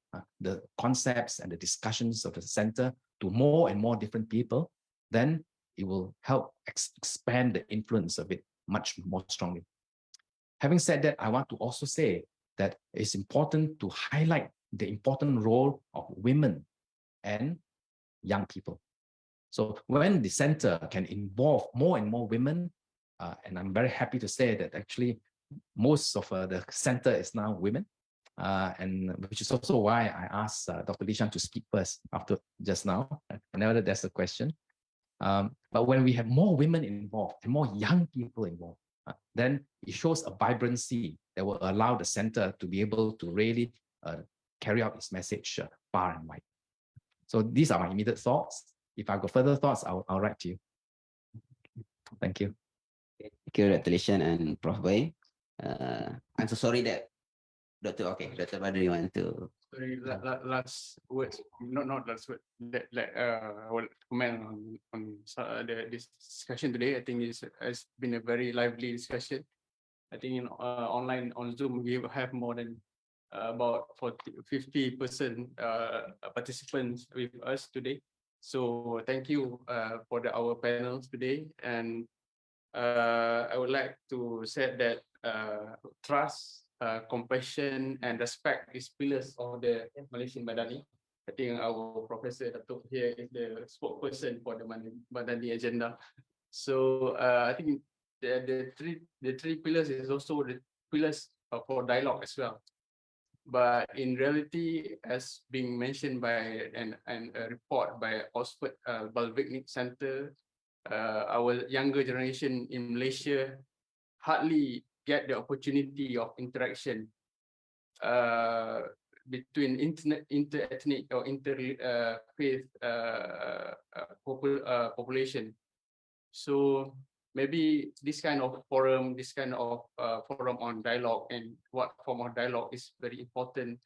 the concepts and the discussions of the center to more and more different people, then it will help expand the influence of it much more strongly. Having said that, I want to also say that it's important to highlight the important role of women and young people. So when the center can involve more and more women, and I'm very happy to say that actually most of the center is now women, and which is also why I asked Dr. Lee Chan to speak first after just now. I know that that's a question. But when we have more women involved and more young people involved, then it shows a vibrancy that will allow the center to be able to really carry out its message far and wide. So these are my immediate thoughts. If I've got further thoughts, I'll write to you. Thank you. Thank you, Dr. Lishan and Prof. Boy. I'm so sorry that Dr. Badri, you want to Sorry, last words, not last word. I will comment on this discussion today. I think it has been a very lively discussion. I think in online on Zoom we have more than about 50% participants with us today. So thank you for our panels today, and I would like to say that trust, compassion, and respect is pillars of the Malaysian Madani. I think our Professor Datuk here is the spokesperson for the Madani agenda. So I think the three pillars is also the pillars for dialogue as well. But in reality, as being mentioned by a report by Oxford Balvik Center, our younger generation in Malaysia hardly get the opportunity of interaction between inter-ethnic or interfaith population. So maybe this kind of forum, forum on dialogue and what form of dialogue is very important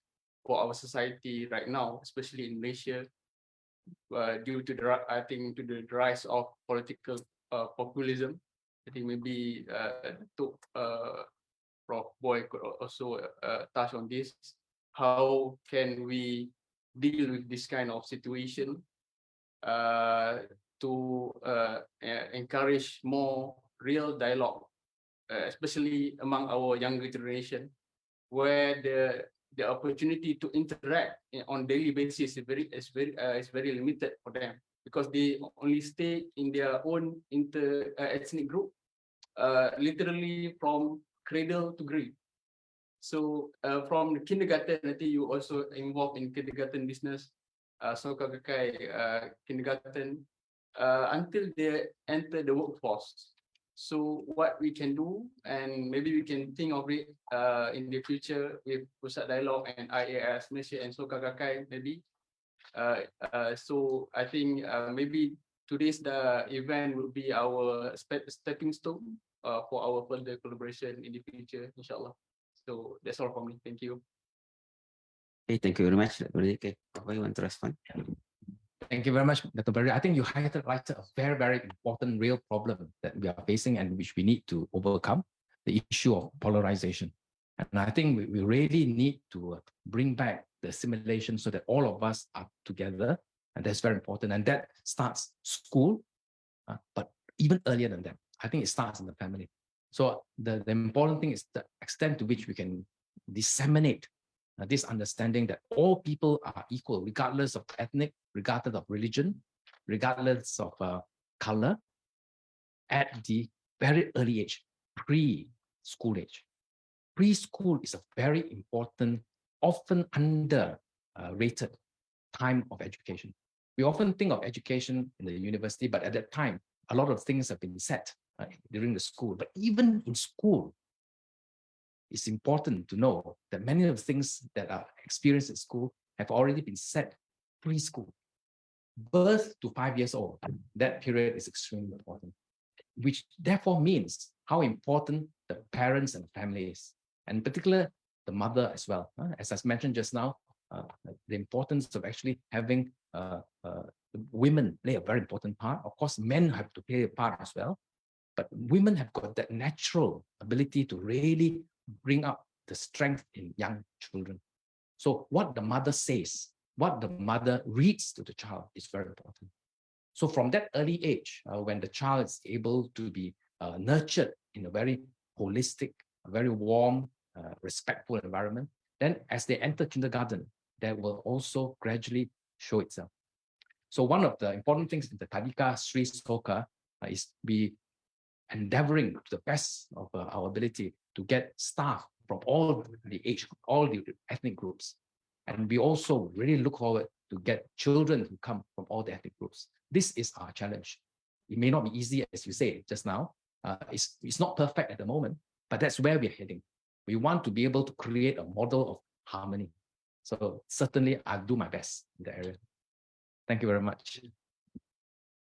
for our society right now, especially in Malaysia, due to the rise of political populism. I think maybe Prof. Boy could also touch on this. How can we deal with this kind of situation to encourage more real dialogue, especially among our younger generation, where the opportunity to interact on daily basis is very limited for them, because they only stay in their own ethnic group, literally from cradle to grave. So from the kindergarten, I think you also involved in kindergarten business, Soka Gakkai kindergarten, until they enter the workforce. So what we can do, and maybe we can think of it in the future with Pusat Dialogue and IAS Malaysia and Soka Gakkai maybe. So I think maybe today's event will be our stepping stone for our further collaboration in the future, inshallah. So that's all from me. Thank you. Okay, thank you very much. Okay, you want to respond? Thank you very much, Dr. Barry. I think you highlighted a very, very important real problem that we are facing and which we need to overcome, the issue of polarization. And I think we really need to bring back the assimilation so that all of us are together. And that's very important. And that starts school, but even earlier than that, I think it starts in the family. So the important thing is the extent to which we can disseminate this understanding that all people are equal, regardless of ethnic, regardless of religion, regardless of color, at the very early age, preschool age. Preschool is a very important, often underrated time of education. We often think of education in the university, but at that time, a lot of things have been set during the school. But even in school, it's important to know that many of the things that are experienced at school have already been set preschool. Birth to 5 years old, that period is extremely important, which therefore means how important the parents and family is, and in particular, the mother as well. As I mentioned just now, the importance of actually having women play a very important part. Of course, men have to play a part as well, but women have got that natural ability to really bring up the strength in young children. So what the mother says, what the mother reads to the child is very important. So from that early age, when the child is able to be nurtured in a very holistic, a very warm, respectful environment, then as they enter kindergarten, that will also gradually show itself. So one of the important things in the Tadika Sri Soka is we endeavoring to the best of our ability to get staff from all the age, all the ethnic groups. And we also really look forward to get children who come from all the ethnic groups. This is our challenge. It may not be easy, as you say just now. It's not perfect at the moment, but that's where we're heading. We want to be able to create a model of harmony. So certainly I'll do my best in the area. Thank you very much.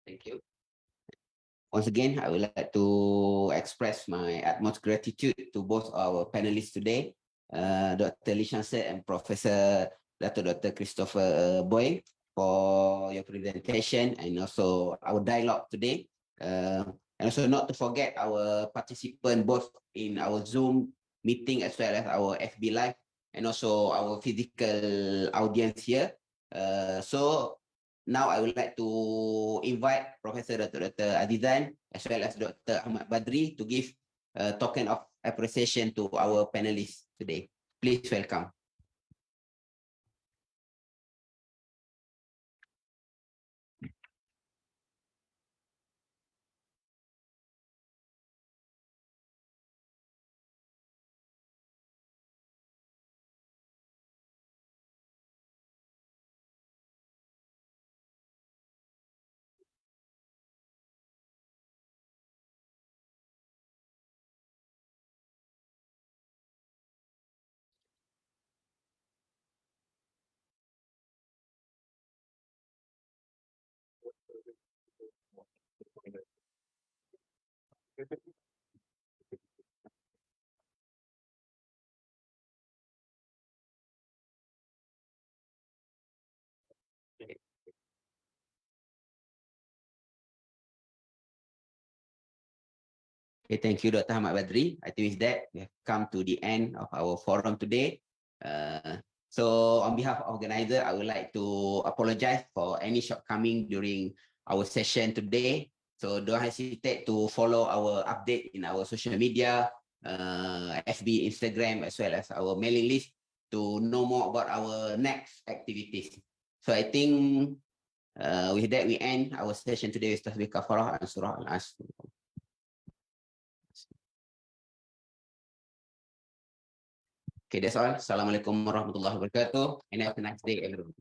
Thank you. Once again, I would like to express my utmost gratitude to both our panelists today, Dr. Lee Shanset and Professor Dr. Christopher Boy, for your presentation and also our dialogue today. And also not to forget our participant both in our Zoom meeting as well as our FB Live and also our physical audience here. So now I would like to invite Professor Dr. Azizan as well as Dr. Ahmad Badri to give a token of appreciation to our panelists today. Please welcome. Okay, thank you, Dr. Ahmad Badri. I think with that, we have come to the end of our forum today. So on behalf of organizer, I would like to apologize for any shortcoming during our session today. So don't hesitate to follow our update in our social media, FB, Instagram, as well as our mailing list to know more about our next activities. So I think with that, we end our session today with Tasbih Kafarah and Surah Al-Asr. Okay, that's all. Assalamualaikum warahmatullahi wabarakatuh. And have a nice day, everyone.